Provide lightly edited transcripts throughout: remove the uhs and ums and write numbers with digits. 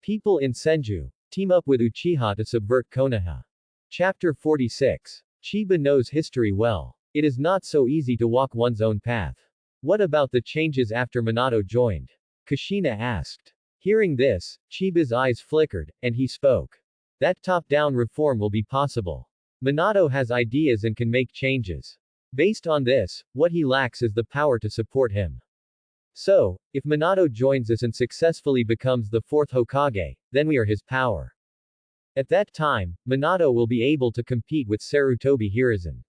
People in Senju team up with Uchiha to subvert Konoha. Chapter 46. Chiba knows history well. It is not so easy to walk one's own path. What about the changes after Minato joined? Kushina asked. Hearing this, Chiba's eyes flickered, and he spoke. That top-down reform will be possible. Minato has ideas and can make changes. Based on this, what he lacks is the power to support him. So, if Minato joins us and successfully becomes the fourth Hokage, then we are his power. At that time, Minato will be able to compete with Sarutobi Hiruzen.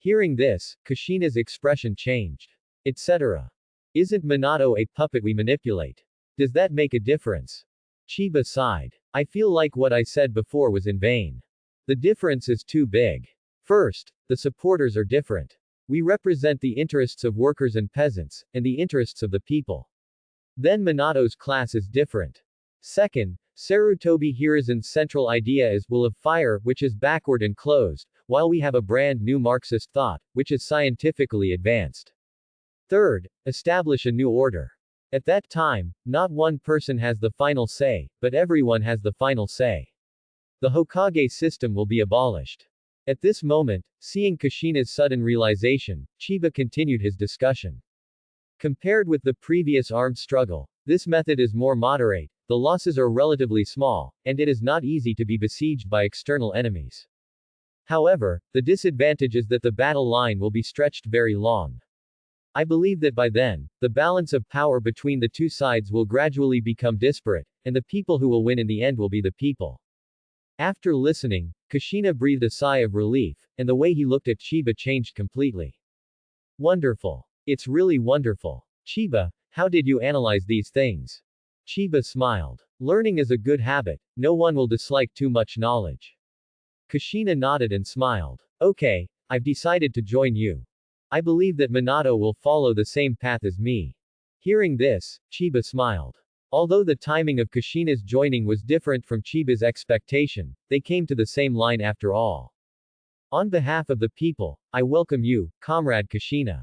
Hearing this, Kushina's expression changed. Etc. Isn't Minato a puppet we manipulate? Does that make a difference? Chiba sighed. I feel like what I said before was in vain. The difference is too big. First, the supporters are different. We represent the interests of workers and peasants, and the interests of the people. Then Minato's class is different. Second, Sarutobi Hiruzen's central idea is will of fire, which is backward and closed, while we have a brand new Marxist thought, which is scientifically advanced. Third, establish a new order. At that time, not one person has the final say, but everyone has the final say. The Hokage system will be abolished. At this moment, seeing Kushina's sudden realization, Chiba continued his discussion. Compared with the previous armed struggle, this method is more moderate, the losses are relatively small, and it is not easy to be besieged by external enemies. However, the disadvantage is that the battle line will be stretched very long. I believe that by then, the balance of power between the two sides will gradually become disparate, and the people who will win in the end will be the people. After listening, Kushina breathed a sigh of relief, and the way he looked at Chiba changed completely. Wonderful. It's really wonderful. Chiba, how did you analyze these things? Chiba smiled. Learning is a good habit, no one will dislike too much knowledge. Kushina nodded and smiled. Okay, I've decided to join you. I believe that Minato will follow the same path as me. Hearing this, Chiba smiled. Although the timing of Kushina's joining was different from Chiba's expectation, they came to the same line after all. On behalf of the people, I welcome you, Comrade Kushina.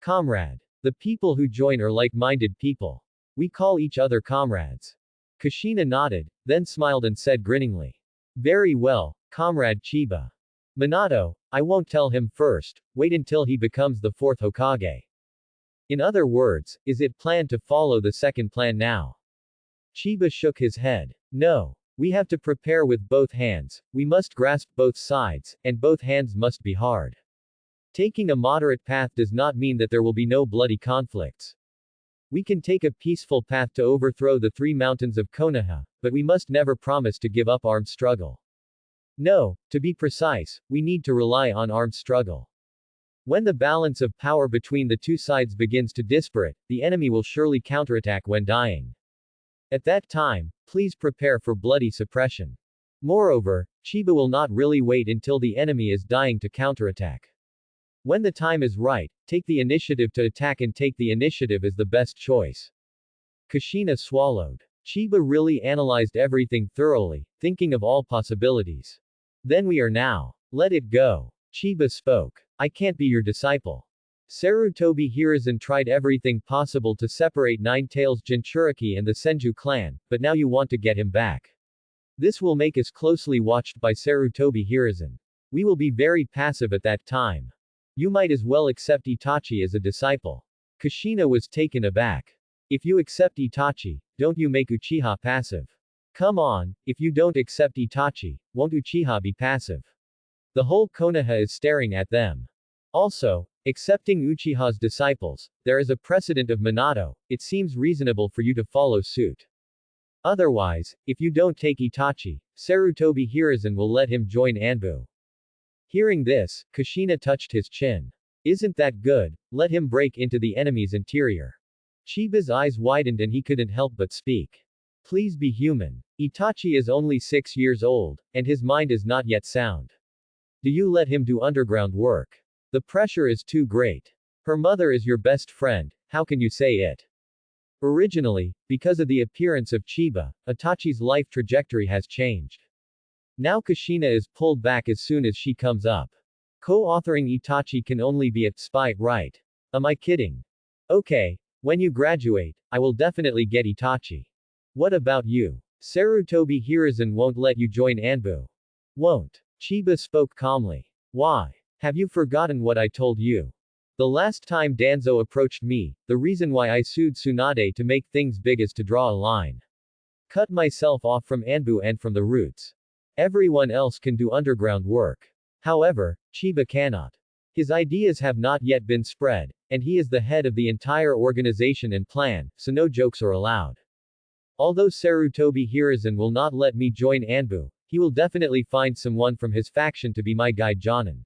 Comrade. The people who join are like-minded people. We call each other comrades. Kushina nodded, then smiled and said grinningly. Very well, Comrade Chiba. Minato, I won't tell him first, wait until he becomes the fourth Hokage. In other words, is it planned to follow the second plan now? Chiba shook his head. No. We have to prepare with both hands, we must grasp both sides, and both hands must be hard. Taking a moderate path does not mean that there will be no bloody conflicts. We can take a peaceful path to overthrow the three mountains of Konoha, but we must never promise to give up armed struggle. No, to be precise, we need to rely on armed struggle. When the balance of power between the two sides begins to disparate, the enemy will surely counterattack when dying. At that time, please prepare for bloody suppression. Moreover, Chiba will not really wait until the enemy is dying to counterattack. When the time is right, take the initiative to attack, and take the initiative is the best choice. Kushina swallowed. Chiba really analyzed everything thoroughly, thinking of all possibilities. Then we are now. Let it go. Chiba spoke. I can't be your disciple. Sarutobi Hiruzen tried everything possible to separate Nine-Tails Jinchuriki and the Senju clan, but now you want to get him back. This will make us closely watched by Sarutobi Hiruzen. We will be very passive at that time. You might as well accept Itachi as a disciple. Kushina was taken aback. If you accept Itachi, don't you make Uchiha passive? Come on, if you don't accept Itachi, won't Uchiha be passive? The whole Konoha is staring at them. Also, accepting Uchiha's disciples, there is a precedent of Minato, it seems reasonable for you to follow suit. Otherwise, if you don't take Itachi, Sarutobi Hiruzen will let him join Anbu. Hearing this, Kushina touched his chin. Isn't that good? Let him break into the enemy's interior. Chiba's eyes widened and he couldn't help but speak. Please be human. Itachi is only 6 years old, and his mind is not yet sound. Do you let him do underground work? The pressure is too great. Her mother is your best friend, how can you say it? Originally, because of the appearance of Chiba, Itachi's life trajectory has changed. Now Kushina is pulled back as soon as she comes up. Co-authoring Itachi can only be at spite, right? Am I kidding? Okay, when you graduate, I will definitely get Itachi. What about you? Sarutobi Hiruzen won't let you join Anbu. Won't. Chiba spoke calmly. Why? Have you forgotten what I told you? The last time Danzo approached me, the reason why I sued Tsunade to make things big is to draw a line. Cut myself off from Anbu and from the roots. Everyone else can do underground work. However, Chiba cannot. His ideas have not yet been spread, and he is the head of the entire organization and plan, so no jokes are allowed. Although Sarutobi Hiruzen will not let me join Anbu, he will definitely find someone from his faction to be my guide Jonin.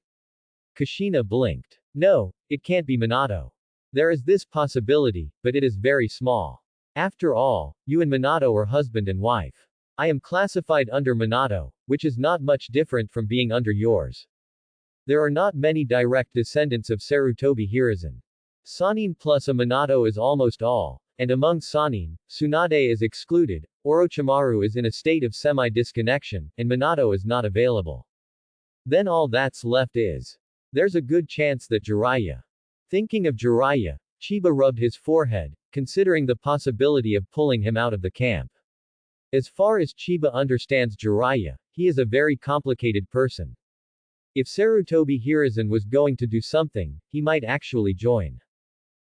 Kushina blinked. No, it can't be Minato. There is this possibility, but it is very small. After all, you and Minato are husband and wife. I am classified under Minato, which is not much different from being under yours. There are not many direct descendants of Sarutobi Hiruzen. Sannin plus a Minato is almost all, and among Sannin, Tsunade is excluded, Orochimaru is in a state of semi-disconnection, and Minato is not available. Then all that's left is. There's a good chance that Jiraiya. Thinking of Jiraiya, Chiba rubbed his forehead, considering the possibility of pulling him out of the camp. As far as Chiba understands Jiraiya, he is a very complicated person. If Sarutobi Hiruzen was going to do something, he might actually join.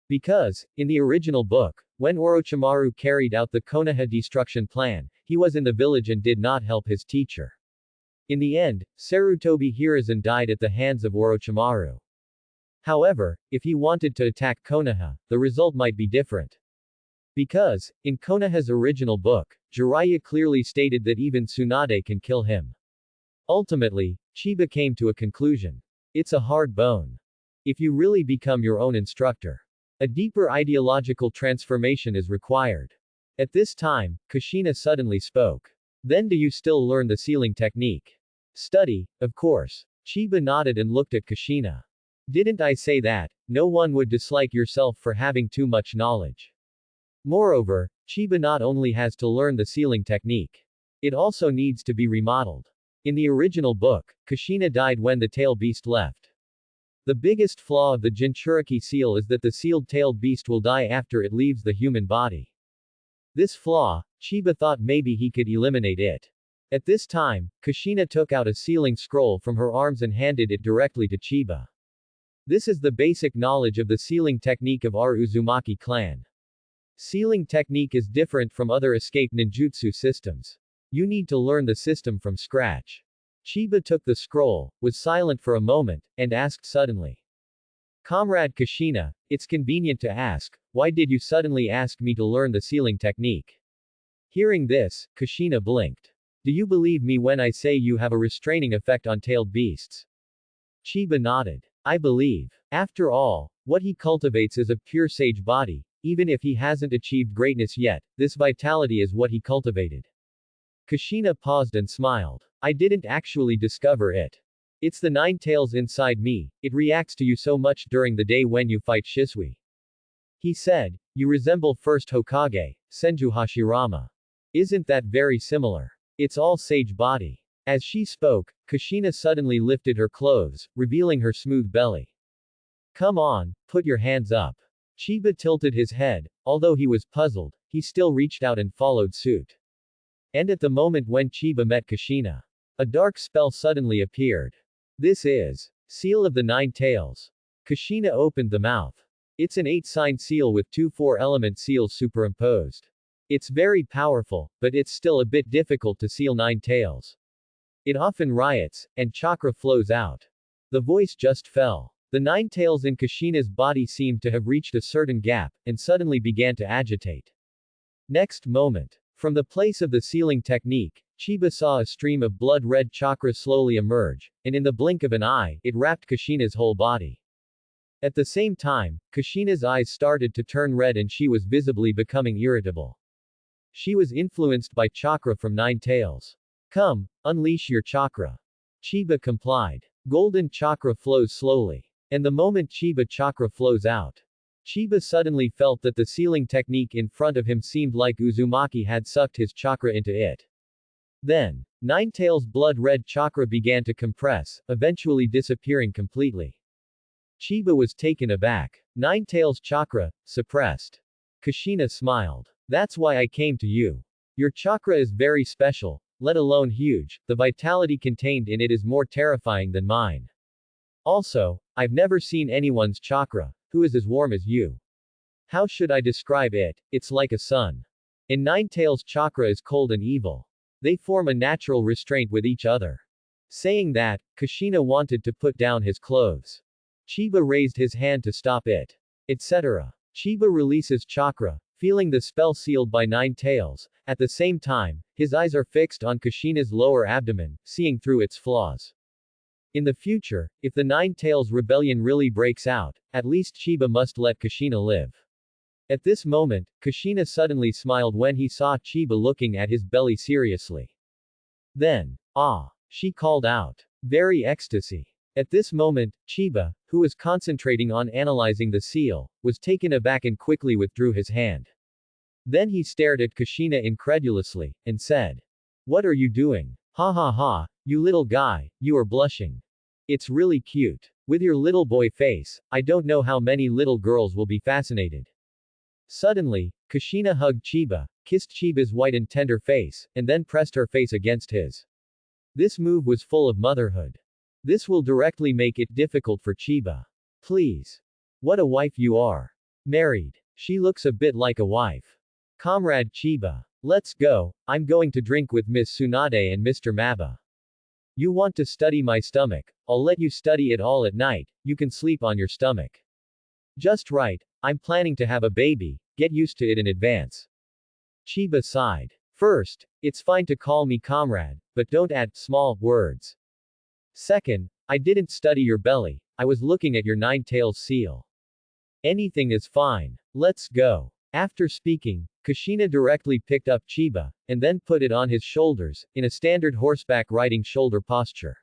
Because, in the original book, when Orochimaru carried out the Konoha destruction plan, he was in the village and did not help his teacher. In the end, Sarutobi Hiruzen died at the hands of Orochimaru. However, if he wanted to attack Konoha, the result might be different. Because, in Konoha's original book, Jiraiya clearly stated that even Tsunade can kill him. Ultimately, Chiba came to a conclusion. It's a hard bone. If you really become your own instructor, a deeper ideological transformation is required. At this time, Kushina suddenly spoke. Then do you still learn the sealing technique? Study, of course. Chiba nodded and looked at Kushina. Didn't I say that? No one would dislike yourself for having too much knowledge. Moreover, Chiba not only has to learn the sealing technique. It also needs to be remodeled. In the original book, Kushina died when the tail beast left. The biggest flaw of the Jinchuriki seal is that the sealed-tailed beast will die after it leaves the human body. This flaw, Chiba thought maybe he could eliminate it. At this time, Kushina took out a sealing scroll from her arms and handed it directly to Chiba. This is the basic knowledge of the sealing technique of our Uzumaki clan. Sealing technique is different from other escape ninjutsu systems. You need to learn the system from scratch. Chiba took the scroll, was silent for a moment, and asked suddenly. Comrade Kushina, it's convenient to ask, why did you suddenly ask me to learn the sealing technique? Hearing this, Kushina blinked. Do you believe me when I say you have a restraining effect on tailed beasts? Chiba nodded. I believe. After all, what he cultivates is a pure sage body, even if he hasn't achieved greatness yet, this vitality is what he cultivated. Kushina paused and smiled. I didn't actually discover it. It's the 9 tails inside me, it reacts to you so much during the day when you fight Shisui. He said, you resemble first Hokage, Senju Hashirama. Isn't that very similar? It's all sage body. As she spoke, Kushina suddenly lifted her clothes, revealing her smooth belly. Come on, put your hands up. Chiba tilted his head, although he was puzzled, he still reached out and followed suit. And at the moment when Chiba met Kushina, a dark spell suddenly appeared. This is Seal of the 9 Tails. Kushina opened the mouth. It's an 8-sign seal with 2 4-element seals superimposed. It's very powerful, but it's still a bit difficult to seal 9 tails. It often riots, and chakra flows out. The voice just fell. The 9 tails in Kushina's body seemed to have reached a certain gap, and suddenly began to agitate. Next moment, from the place of the sealing technique, Chiba saw a stream of blood-red chakra slowly emerge, and in the blink of an eye, it wrapped Kushina's whole body. At the same time, Kushina's eyes started to turn red and she was visibly becoming irritable. She was influenced by chakra from 9 tails. Come, unleash your chakra. Chiba complied. Golden chakra flows slowly. And the moment Chiba chakra flows out, Chiba suddenly felt that the sealing technique in front of him seemed like Uzumaki had sucked his chakra into it. Then, 9 tails blood-red chakra began to compress, eventually disappearing completely. Chiba was taken aback. 9 tails chakra, suppressed. Kushina smiled. That's why I came to you. Your chakra is very special, let alone huge, the vitality contained in it is more terrifying than mine. Also, I've never seen anyone's chakra who is as warm as you. How should I describe it? It's like a sun. In Ninetales' chakra is cold and evil. They form a natural restraint with each other. Saying that, Kushina wanted to put down his clothes. Chiba raised his hand to stop it. Etc. Chiba releases chakra, feeling the spell sealed by Ninetales. At the same time, his eyes are fixed on Kushina's lower abdomen, seeing through its flaws. In the future, if the Ninetales rebellion really breaks out, at least Chiba must let Kushina live. At this moment, Kushina suddenly smiled when he saw Chiba looking at his belly seriously. Then, ah, she called out. Very ecstasy. At this moment, Chiba, who was concentrating on analyzing the seal, was taken aback and quickly withdrew his hand. Then he stared at Kushina incredulously, and said, "What are you doing? Ha ha ha, you little guy, you are blushing. It's really cute. With your little boy face, I don't know how many little girls will be fascinated." Suddenly, Kushina hugged Chiba, kissed Chiba's white and tender face, and then pressed her face against his. This move was full of motherhood. This will directly make it difficult for Chiba. Please. What a wife you are. Married. She looks a bit like a wife. Comrade Chiba. Let's go, I'm going to drink with Miss Tsunade and Mr. Maba. You want to study my stomach, I'll let you study it all at night, you can sleep on your stomach. Just right, I'm planning to have a baby, get used to it in advance. Chiba sighed. First, it's fine to call me comrade, but don't add small words. Second, I didn't study your belly, I was looking at your Ninetales seal. Anything is fine. Let's go. After speaking, Kushina directly picked up Chiba, and then put it on his shoulders, in a standard horseback riding shoulder posture.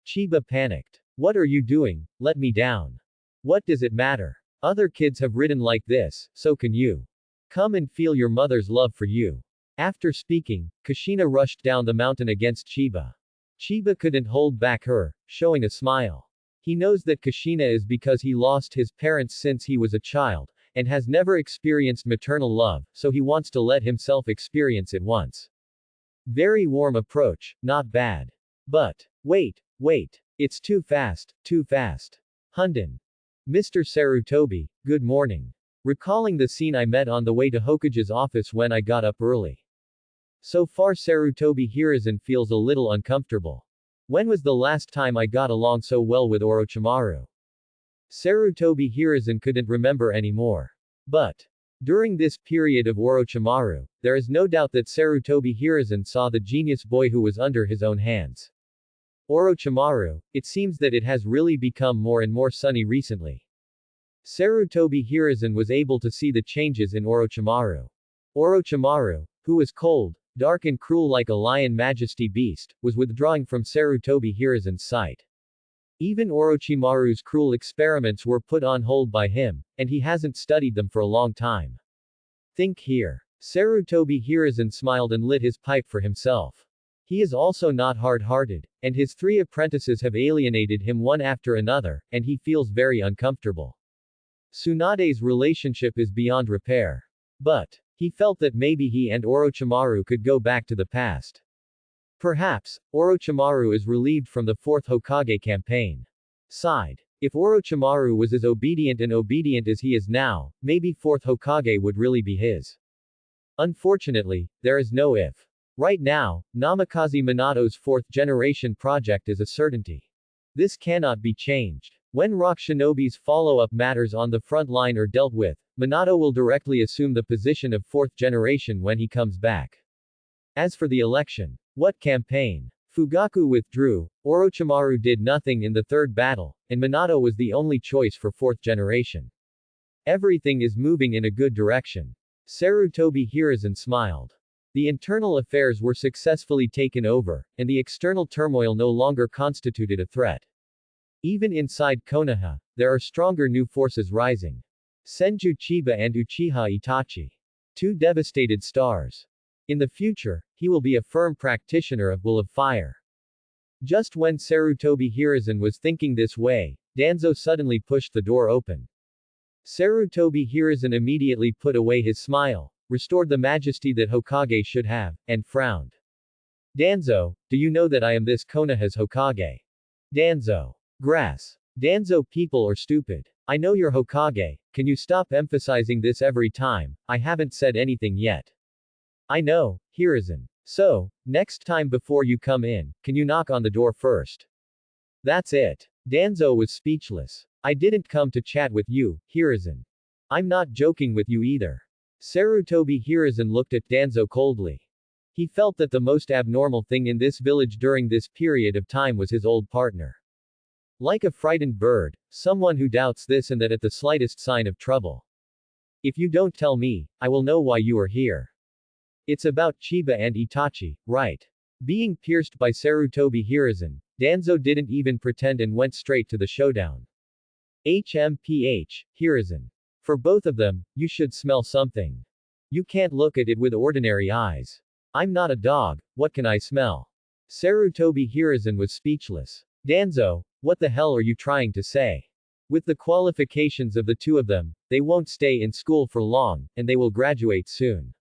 Chiba panicked. What are you doing? Let me down. What does it matter? Other kids have ridden like this, so can you. Come and feel your mother's love for you. After speaking, Kushina rushed down the mountain against Chiba. Chiba couldn't hold back her, showing a smile. He knows that Kushina is because he lost his parents since he was a child, and has never experienced maternal love, so he wants to let himself experience it once. Very warm approach, not bad. But, wait, it's too fast, too fast. Hunden. Mr. Sarutobi, good morning. Recalling the scene I met on the way to Hokage's office when I got up early. So far Sarutobi Hiruzen feels a little uncomfortable. When was the last time I got along so well with Orochimaru? Sarutobi Hiruzen couldn't remember anymore. But, during this period of Orochimaru, there is no doubt that Sarutobi Hiruzen saw the genius boy who was under his own hands. Orochimaru, it seems that it has really become more and more sunny recently. Sarutobi Hiruzen was able to see the changes in Orochimaru. Orochimaru, who was cold, dark and cruel like a lion majesty beast, was withdrawing from Sarutobi Hiruzen's sight. Even Orochimaru's cruel experiments were put on hold by him, and he hasn't studied them for a long time. Think here. Sarutobi Hiruzen smiled and lit his pipe for himself. He is also not hard-hearted, and his 3 apprentices have alienated him one after another, and he feels very uncomfortable. Tsunade's relationship is beyond repair. But, he felt that maybe he and Orochimaru could go back to the past. Perhaps, Orochimaru is relieved from the 4th Hokage campaign. Sighed. If Orochimaru was as obedient as he is now, maybe 4th Hokage would really be his. Unfortunately, there is no if. Right now, Namikaze Minato's 4th generation project is a certainty. This cannot be changed. When Rock Shinobi's follow-up matters on the front line are dealt with, Minato will directly assume the position of 4th generation when he comes back. As for the election, what campaign? Fugaku withdrew, Orochimaru did nothing in the 3rd battle, and Minato was the only choice for 4th generation. Everything is moving in a good direction. Sarutobi Hiruzen smiled. The internal affairs were successfully taken over, and the external turmoil no longer constituted a threat. Even inside Konoha, there are stronger new forces rising. Senju Chiba and Uchiha Itachi. 2 devastated stars. In the future, he will be a firm practitioner of Will of Fire. Just when Sarutobi Hiruzen was thinking this way, Danzo suddenly pushed the door open. Sarutobi Hiruzen immediately put away his smile, restored the majesty that Hokage should have, and frowned. Danzo, do you know that I am this Konoha's Hokage? Danzo. Grass. Danzo, people are stupid. I know you're Hokage, can you stop emphasizing this every time? I haven't said anything yet. I know, Hiruzen. So, next time before you come in, can you knock on the door first? That's it. Danzo was speechless. I didn't come to chat with you, Hiruzen. I'm not joking with you either. Sarutobi Hiruzen looked at Danzo coldly. He felt that the most abnormal thing in this village during this period of time was his old partner. Like a frightened bird, someone who doubts this and that at the slightest sign of trouble. If you don't tell me, I will know why you are here. It's about Chiba and Itachi, right? Being pierced by Sarutobi Hiruzen, Danzo didn't even pretend and went straight to the showdown. HMPH, Hiruzen. For both of them, you should smell something. You can't look at it with ordinary eyes. I'm not a dog, what can I smell? Sarutobi Hiruzen was speechless. Danzo, what the hell are you trying to say? With the qualifications of the two of them, they won't stay in school for long, and they will graduate soon.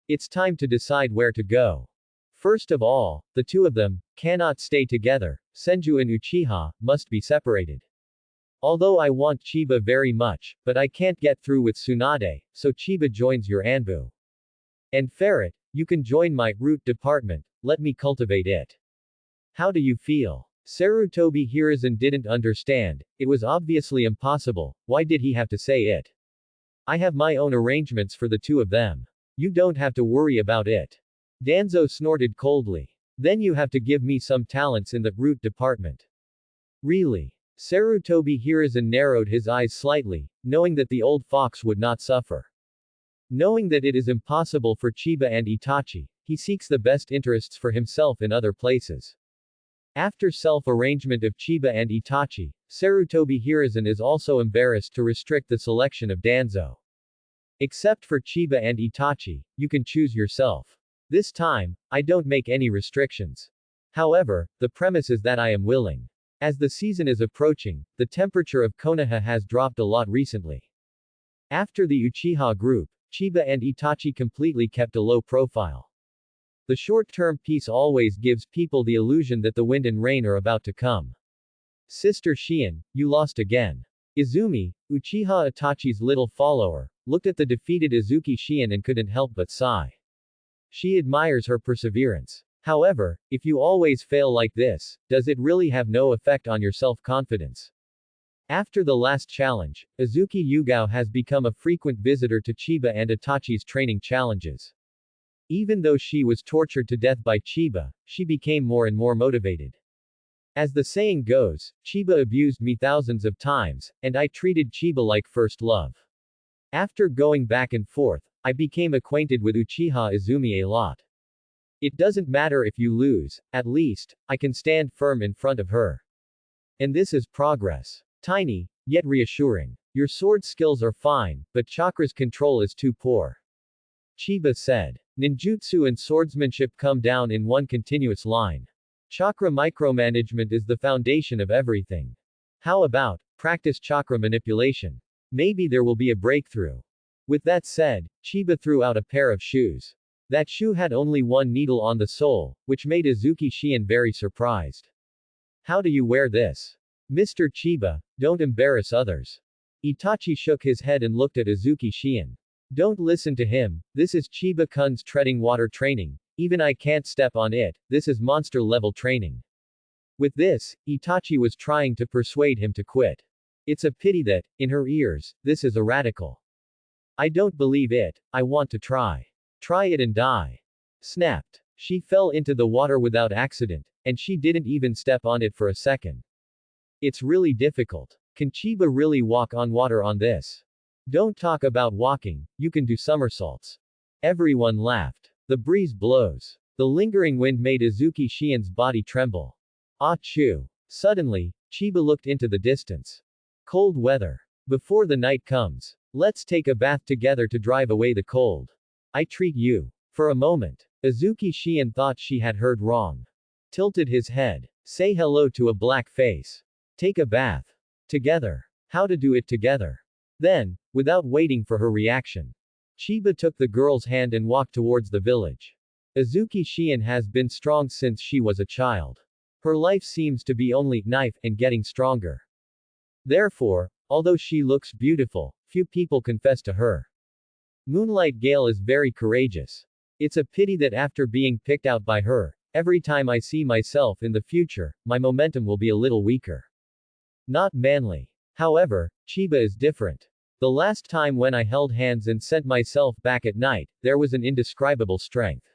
It's time to decide where to go. First of all, the two of them cannot stay together. Senju and Uchiha must be separated. Although I want Chiba very much, but I can't get through with Tsunade, so Chiba joins your Anbu. And Ferret, you can join my root department, let me cultivate it. How do you feel? Sarutobi Hiruzen didn't understand, it was obviously impossible, why did he have to say it? I have my own arrangements for the two of them. You don't have to worry about it. Danzo snorted coldly. Then you have to give me some talents in the root department. Really? Sarutobi Hiruzen narrowed his eyes slightly, knowing that the old fox would not suffer. Knowing that it is impossible for Chiba and Itachi, he seeks the best interests for himself in other places. After self-arrangement of Chiba and Itachi, Sarutobi Hiruzen is also embarrassed to restrict the selection of Danzo. Except for Chiba and Itachi, you can choose yourself. This time, I don't make any restrictions. However, the premise is that I am willing. As the season is approaching, the temperature of Konoha has dropped a lot recently. After the Uchiha group, Chiba and Itachi completely kept a low profile. The short-term peace always gives people the illusion that the wind and rain are about to come. Sister Shien, you lost again. Izumi, Uchiha Itachi's little follower, looked at the defeated Izuki Shien and couldn't help but sigh. She admires her perseverance. However, if you always fail like this, does it really have no effect on your self-confidence? After the last challenge, Izuki Yugao has become a frequent visitor to Chiba and Itachi's training challenges. Even though she was tortured to death by Chiba, she became more and more motivated. As the saying goes, Chiba abused me thousands of times, and I treated Chiba like first love. After going back and forth, I became acquainted with Uchiha Izumi a lot. It doesn't matter if you lose, at least, I can stand firm in front of her. And this is progress. Tiny, yet reassuring. Your sword skills are fine, but chakra's control is too poor. Chiba said. Ninjutsu and swordsmanship come down in one continuous line. Chakra micromanagement is the foundation of everything. How about, practice chakra manipulation? Maybe there will be a breakthrough. With that said, Chiba threw out a pair of shoes. That shoe had only one needle on the sole, which made Izuki Shien very surprised. How do you wear this? Mr. Chiba, don't embarrass others. Itachi shook his head and looked at Izuki Shien. Don't listen to him, this is Chiba-kun's treading water training, even I can't step on it, this is monster-level training. With this, Itachi was trying to persuade him to quit. It's a pity that, in her ears, this is a radical. I don't believe it, I want to try. Try it and die. Snapped. She fell into the water without accident, and she didn't even step on it for a second. It's really difficult. Can Chiba really walk on water on this? Don't talk about walking, you can do somersaults. Everyone laughed. The breeze blows. The lingering wind made Izuki Shien's body tremble. Achoo. Suddenly, Chiba looked into the distance. Cold weather. Before the night comes, let's take a bath together to drive away the cold. I treat you. For a moment, Izuki Shien thought she had heard wrong. Tilted his head. Say hello to a black face. Take a bath. Together. How to do it together. Then, without waiting for her reaction, Chiba took the girl's hand and walked towards the village. Azuki Shion has been strong since she was a child. Her life seems to be only knife and getting stronger. Therefore, although she looks beautiful, few people confess to her. Moonlight Gale is very courageous. It's a pity that after being picked out by her, every time I see myself in the future, my momentum will be a little weaker. Not manly. However, Chiba is different. The last time when I held hands and sent myself back at night, there was an indescribable strength.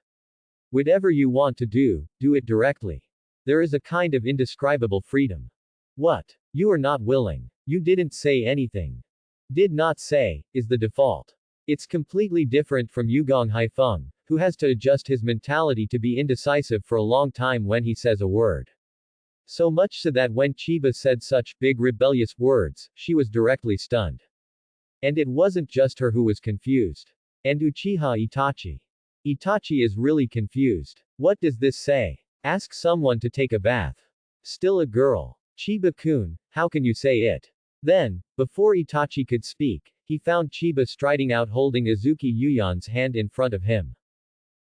Whatever you want to do it directly. There is a kind of indescribable freedom. What? You are not willing. You didn't say anything. Did not say, is the default. It's completely different from Yugong Haifeng, who has to adjust his mentality to be indecisive for a long time when he says a word. So much so that when Chiba said such big rebellious words, she was directly stunned. And it wasn't just her who was confused. And Uchiha Itachi. Itachi is really confused. What does this say? Ask someone to take a bath. Still a girl. Chiba-kun, how can you say it? Then, before Itachi could speak, he found Chiba striding out holding Azuki Yuyan's hand in front of him.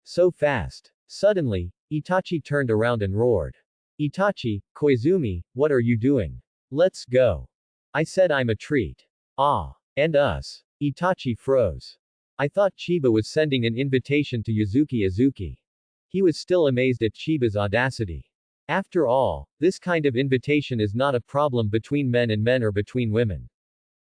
So fast. Suddenly, Itachi turned around and roared. Itachi, Koizumi, what are you doing? Let's go. I said I'm a treat. Ah. And us. Itachi froze. I thought Chiba was sending an invitation to Azuki. He was still amazed at Chiba's audacity. After all, this kind of invitation is not a problem between men and men or between women.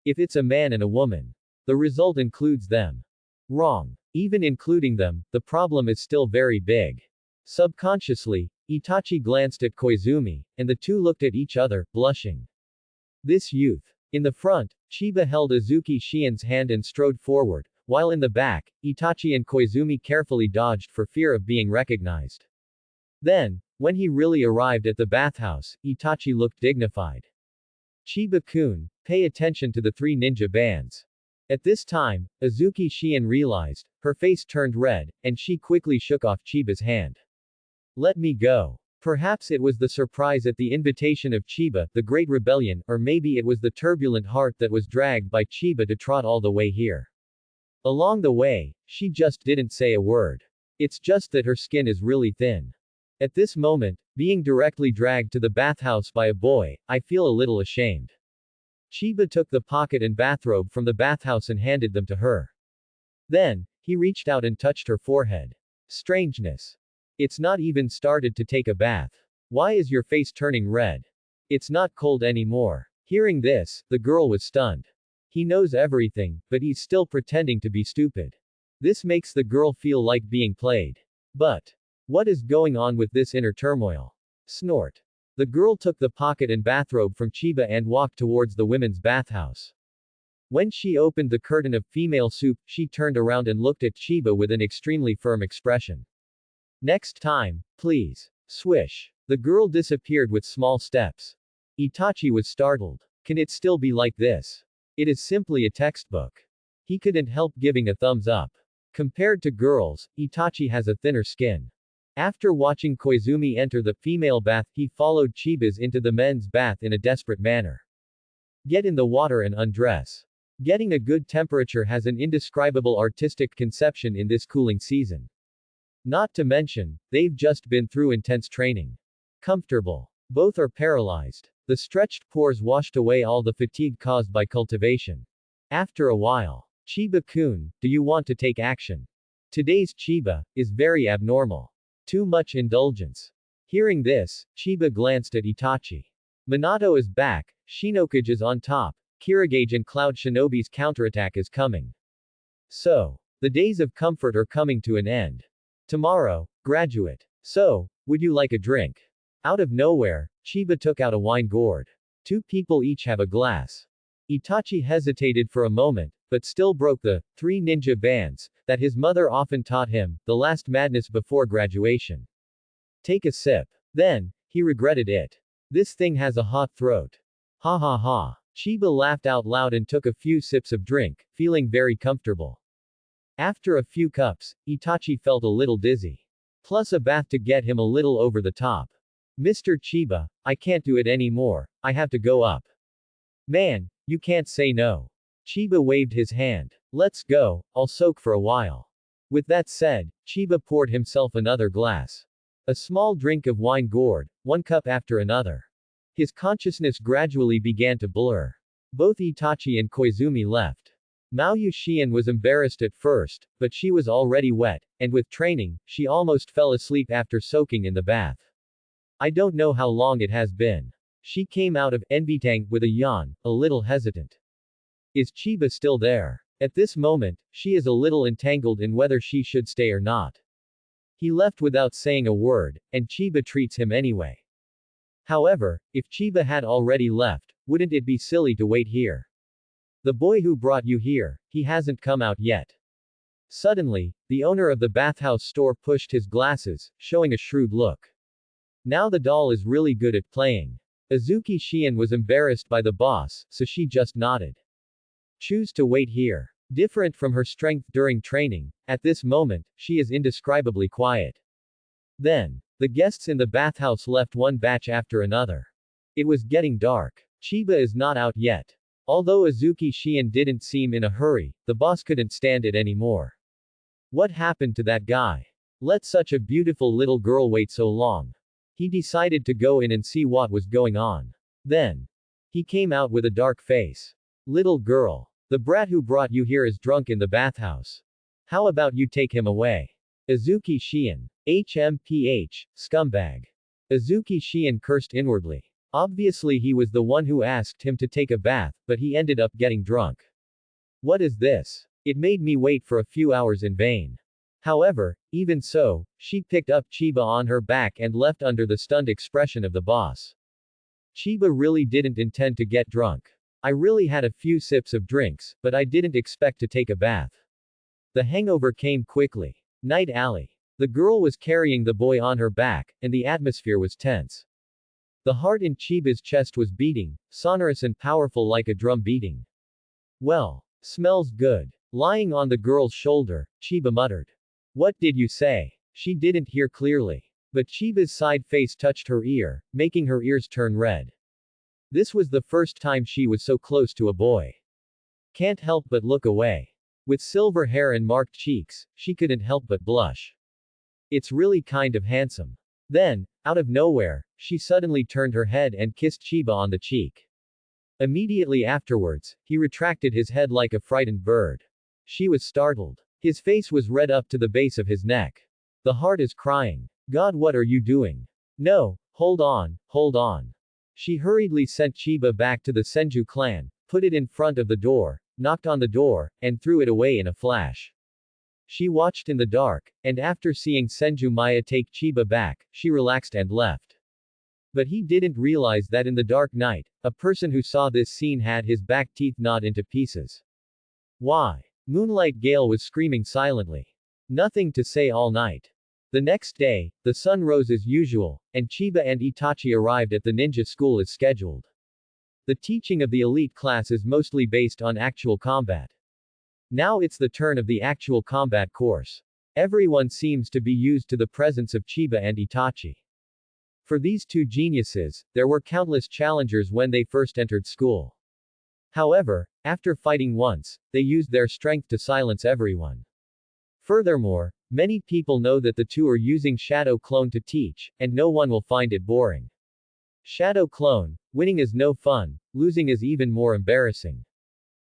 If it's a man and a woman, the result includes them. Wrong. Even including them, the problem is still very big. Subconsciously, Itachi glanced at Koizumi, and the two looked at each other, blushing. This youth. In the front, Chiba held Azuki Shion's hand and strode forward, while in the back, Itachi and Koizumi carefully dodged for fear of being recognized. Then, when he really arrived at the bathhouse, Itachi looked dignified. Chiba-kun, pay attention to the three ninja bands. At this time, Azuki Shion realized, her face turned red, and she quickly shook off Chiba's hand. Let me go. Perhaps it was the surprise at the invitation of Chiba, the Great Rebellion, or maybe it was the turbulent heart that was dragged by Chiba to trot all the way here. Along the way, she just didn't say a word. It's just that her skin is really thin. At this moment, being directly dragged to the bathhouse by a boy, I feel a little ashamed. Chiba took the pocket and bathrobe from the bathhouse and handed them to her. Then, he reached out and touched her forehead. Strangeness. It's not even started to take a bath. Why is your face turning red? It's not cold anymore. Hearing this, the girl was stunned. He knows everything, but he's still pretending to be stupid. This makes the girl feel like being played. But, what is going on with this inner turmoil? Snort. The girl took the pocket and bathrobe from Chiba and walked towards the women's bathhouse. When she opened the curtain of female soup, she turned around and looked at Chiba with an extremely firm expression. Next time, please. Swish. The girl disappeared with small steps. Itachi was startled. Can it still be like this? It is simply a textbook. He couldn't help giving a thumbs up. Compared to girls, Itachi has a thinner skin. After watching Koizumi enter the female bath, he followed Chiba's into the men's bath in a desperate manner. Get in the water and undress. Getting a good temperature has an indescribable artistic conception in this cooling season. Not to mention, they've just been through intense training. Comfortable. Both are paralyzed. The stretched pores washed away all the fatigue caused by cultivation. After a while, Chiba-kun, do you want to take action? Today's Chiba is very abnormal. Too much indulgence. Hearing this, Chiba glanced at Itachi. Minato is back, Shinokage is on top, Kirigage and Cloud Shinobi's counterattack is coming. So, the days of comfort are coming to an end. Tomorrow, graduate. So, would you like a drink? Out of nowhere, Chiba took out a wine gourd. Two people each have a glass. Itachi hesitated for a moment, but still broke the three ninja bands that his mother often taught him, the last madness before graduation. Take a sip. Then, he regretted it. This thing has a hot throat. Ha ha ha. Chiba laughed out loud and took a few sips of drink, feeling very comfortable. After a few cups, Itachi felt a little dizzy. Plus a bath to get him a little over the top. Mr. Chiba, I can't do it anymore, I have to go up. Man, you can't say no. Chiba waved his hand. Let's go, I'll soak for a while. With that said, Chiba poured himself another glass. A small drink of wine gourd, one cup after another. His consciousness gradually began to blur. Both Itachi and Koizumi left. Maoyu Xian was embarrassed at first, but she was already wet, and with training, she almost fell asleep after soaking in the bath. I don't know how long it has been. She came out of Enbitang with a yawn, a little hesitant. Is Chiba still there? At this moment, she is a little entangled in whether she should stay or not. He left without saying a word, and Chiba treats him anyway. However, if Chiba had already left, wouldn't it be silly to wait here? The boy who brought you here, he hasn't come out yet. Suddenly, the owner of the bathhouse store pushed his glasses, showing a shrewd look. Now the doll is really good at playing. Azuki Shion was embarrassed by the boss, so she just nodded. Choose to wait here. Different from her strength during training, at this moment, she is indescribably quiet. Then, the guests in the bathhouse left one batch after another. It was getting dark. Chiba is not out yet. Although Azuki Shion didn't seem in a hurry, the boss couldn't stand it anymore. What happened to that guy? Let such a beautiful little girl wait so long. He decided to go in and see what was going on. Then, he came out with a dark face. Little girl. The brat who brought you here is drunk in the bathhouse. How about you take him away? Azuki Shion. HMPH, scumbag. Azuki Shion cursed inwardly. Obviously he was the one who asked him to take a bath, but he ended up getting drunk. What is this? It made me wait for a few hours in vain. However, even so, she picked up Chiba on her back and left under the stunned expression of the boss. Chiba really didn't intend to get drunk. I really had a few sips of drinks, but I didn't expect to take a bath. The hangover came quickly. Night alley. The girl was carrying the boy on her back, and the atmosphere was tense. The heart in Chiba's chest was beating, sonorous and powerful like a drum beating. Well, smells good. Lying on the girl's shoulder, Chiba muttered. What did you say? She didn't hear clearly. But Chiba's side face touched her ear, making her ears turn red. This was the first time she was so close to a boy. Can't help but look away. With silver hair and marked cheeks, she couldn't help but blush. It's really kind of handsome. Then, out of nowhere, she suddenly turned her head and kissed Chiba on the cheek. Immediately afterwards, he retracted his head like a frightened bird. She was startled. His face was red up to the base of his neck. The heart is crying. God, what are you doing? No, hold on, hold on. She hurriedly sent Chiba back to the Senju clan, put it in front of the door, knocked on the door, and threw it away in a flash. She watched in the dark, and after seeing Senju Maya take Chiba back, she relaxed and left. But he didn't realize that in the dark night, a person who saw this scene had his back teeth gnawed into pieces. Why? Moonlight Gale was screaming silently. Nothing to say all night. The next day, the sun rose as usual, and Chiba and Itachi arrived at the ninja school as scheduled. The teaching of the elite class is mostly based on actual combat. Now it's the turn of the actual combat course. Everyone seems to be used to the presence of Chiba and Itachi. For these two geniuses, there were countless challengers when they first entered school. However, after fighting once, they used their strength to silence everyone. Furthermore, many people know that the two are using Shadow Clone to teach, and no one will find it boring. Shadow Clone, winning is no fun, losing is even more embarrassing.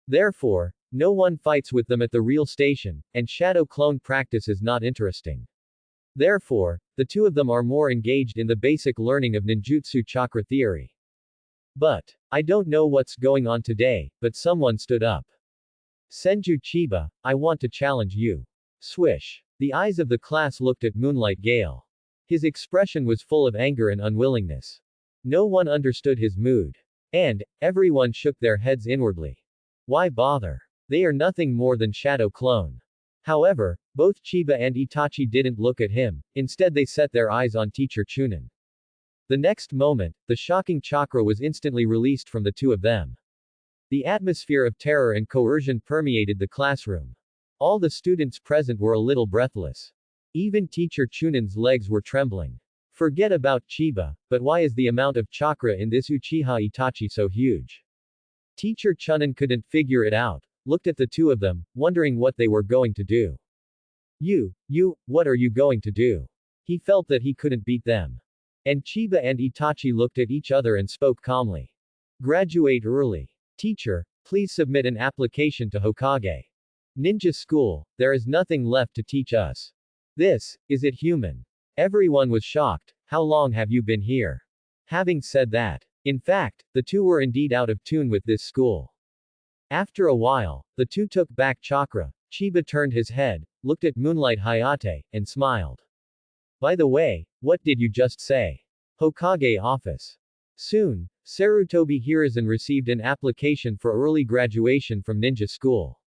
Therefore, no one fights with them at the real station, and Shadow Clone practice is not interesting. Therefore, the two of them are more engaged in the basic learning of ninjutsu chakra theory. But, I don't know what's going on today, but someone stood up. Senju Chiba, I want to challenge you. Swish. The eyes of the class looked at Moonlight Gale. His expression was full of anger and unwillingness. No one understood his mood. And, everyone shook their heads inwardly. Why bother? They are nothing more than Shadow Clone. However, both Chiba and Itachi didn't look at him, instead they set their eyes on teacher Chunin. The next moment, the shocking chakra was instantly released from the two of them. The atmosphere of terror and coercion permeated the classroom. All the students present were a little breathless. Even teacher Chunin's legs were trembling. Forget about Chiba, but why is the amount of chakra in this Uchiha Itachi so huge? Teacher Chunin couldn't figure it out, looked at the two of them, wondering what they were going to do. What are you going to do? He felt that he couldn't beat them. And Chiba and Itachi looked at each other and spoke calmly. Graduate early. Teacher, please submit an application to Hokage. Ninja school, there is nothing left to teach us. Is it human? Everyone was shocked. How long have you been here? Having said that, in fact, the two were indeed out of tune with this school. After a while, the two took back chakra. Chiba turned his head, looked at Moonlight Hayate, and smiled. By the way, what did you just say? Hokage office. Soon, Sarutobi Hiruzen received an application for early graduation from ninja school.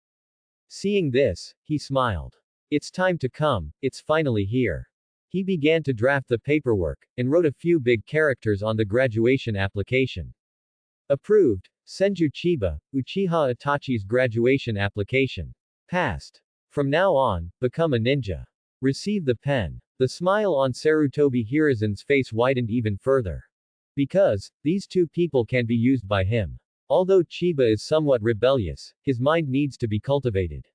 Seeing this, he smiled. It's time to come, it's finally here. He began to draft the paperwork, and wrote a few big characters on the graduation application. Approved, Senju Chiba, Uchiha Itachi's graduation application. Passed. From now on, become a ninja. Receive the pen. The smile on Sarutobi Hiruzen's face widened even further. Because, these two people can be used by him. Although Chiba is somewhat rebellious, his mind needs to be cultivated.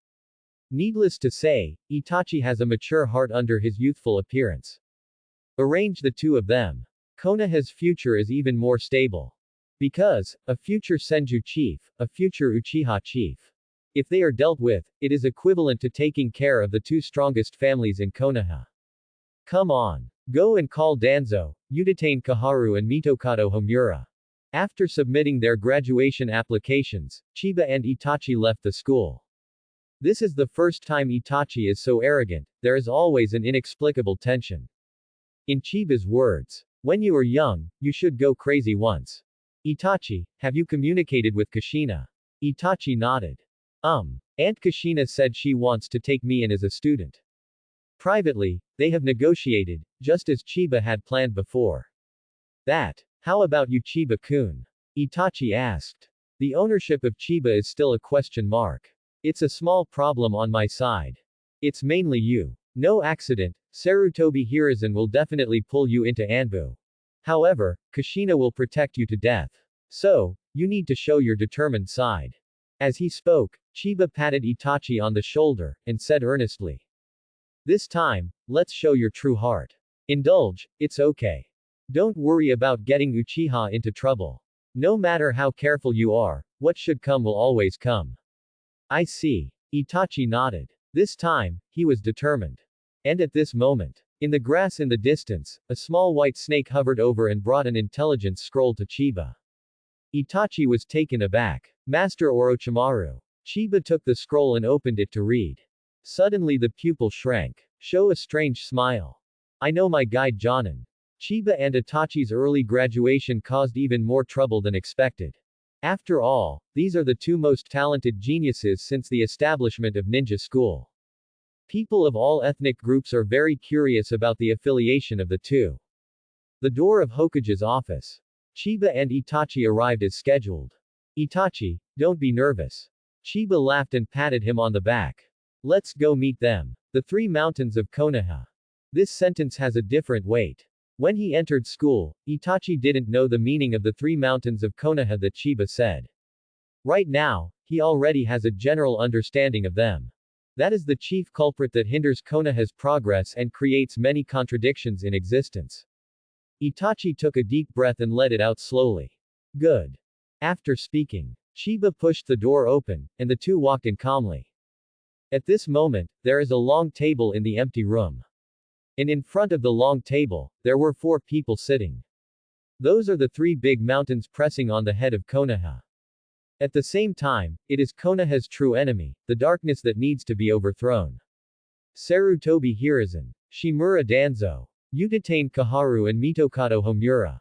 Needless to say, Itachi has a mature heart under his youthful appearance. Arrange the two of them. Konoha's future is even more stable. Because, a future Senju chief, a future Uchiha chief. If they are dealt with, it is equivalent to taking care of the two strongest families in Konoha. Come on. Go and call Danzo, Uchiha Kaharu and Mitokado Homura. After submitting their graduation applications, Chiba and Itachi left the school. This is the first time Itachi is so arrogant, there is always an inexplicable tension. In Chiba's words, when you are young, you should go crazy once. Itachi, have you communicated with Kushina? Itachi nodded. Aunt Kushina said she wants to take me in as a student. Privately, they have negotiated, just as Chiba had planned before. How about you Chiba-kun? Itachi asked. The ownership of Chiba is still a question mark. It's a small problem on my side. It's mainly you. No accident, Sarutobi Hiruzen will definitely pull you into Anbu. However, Kushina will protect you to death. So, you need to show your determined side. As he spoke, Chiba patted Itachi on the shoulder, and said earnestly. This time, let's show your true heart. Indulge, it's okay. Don't worry about getting Uchiha into trouble. No matter how careful you are, what should come will always come. I see. Itachi nodded. This time, he was determined. And at this moment, in the grass in the distance, a small white snake hovered over and brought an intelligence scroll to Chiba. Itachi was taken aback. Master Orochimaru. Chiba took the scroll and opened it to read. Suddenly the pupil shrank. Show a strange smile. I know my guide Jonin. Chiba and Itachi's early graduation caused even more trouble than expected. After all, these are the two most talented geniuses since the establishment of ninja school. People of all ethnic groups are very curious about the affiliation of the two. The door of Hokage's office. Chiba and Itachi arrived as scheduled. Itachi, don't be nervous. Chiba laughed and patted him on the back. Let's go meet them. The three mountains of Konoha. This sentence has a different weight. When he entered school, Itachi didn't know the meaning of the three mountains of Konoha that Chiba said. Right now, he already has a general understanding of them. That is the chief culprit that hinders Konoha's progress and creates many contradictions in existence. Itachi took a deep breath and let it out slowly. Good. After speaking, Chiba pushed the door open, and the two walked in calmly. At this moment, there is a long table in the empty room. And in front of the long table, there were 4 people sitting. Those are the 3 big mountains pressing on the head of Konoha. At the same time, it is Konoha's true enemy, the darkness that needs to be overthrown. Sarutobi Hiruzen, Shimura Danzo, Uchiha Kaharu and Mitokado Homura.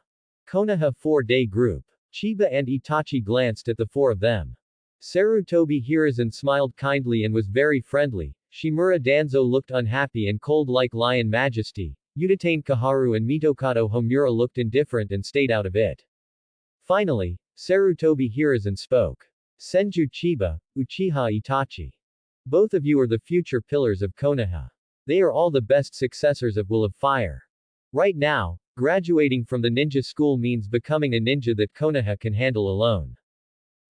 Konoha 4-day group. Chiba and Itachi glanced at the 4 of them. Sarutobi Hiruzen smiled kindly and was very friendly. Shimura Danzo looked unhappy and cold like lion majesty. Uchiha Kaharu and Mitokado Homura looked indifferent and stayed out of it. Finally, Sarutobi Hiruzen spoke. Senju Chiba, Uchiha Itachi. Both of you are the future pillars of Konoha. They are all the best successors of Will of Fire. Right now, graduating from the ninja school means becoming a ninja that Konoha can handle alone.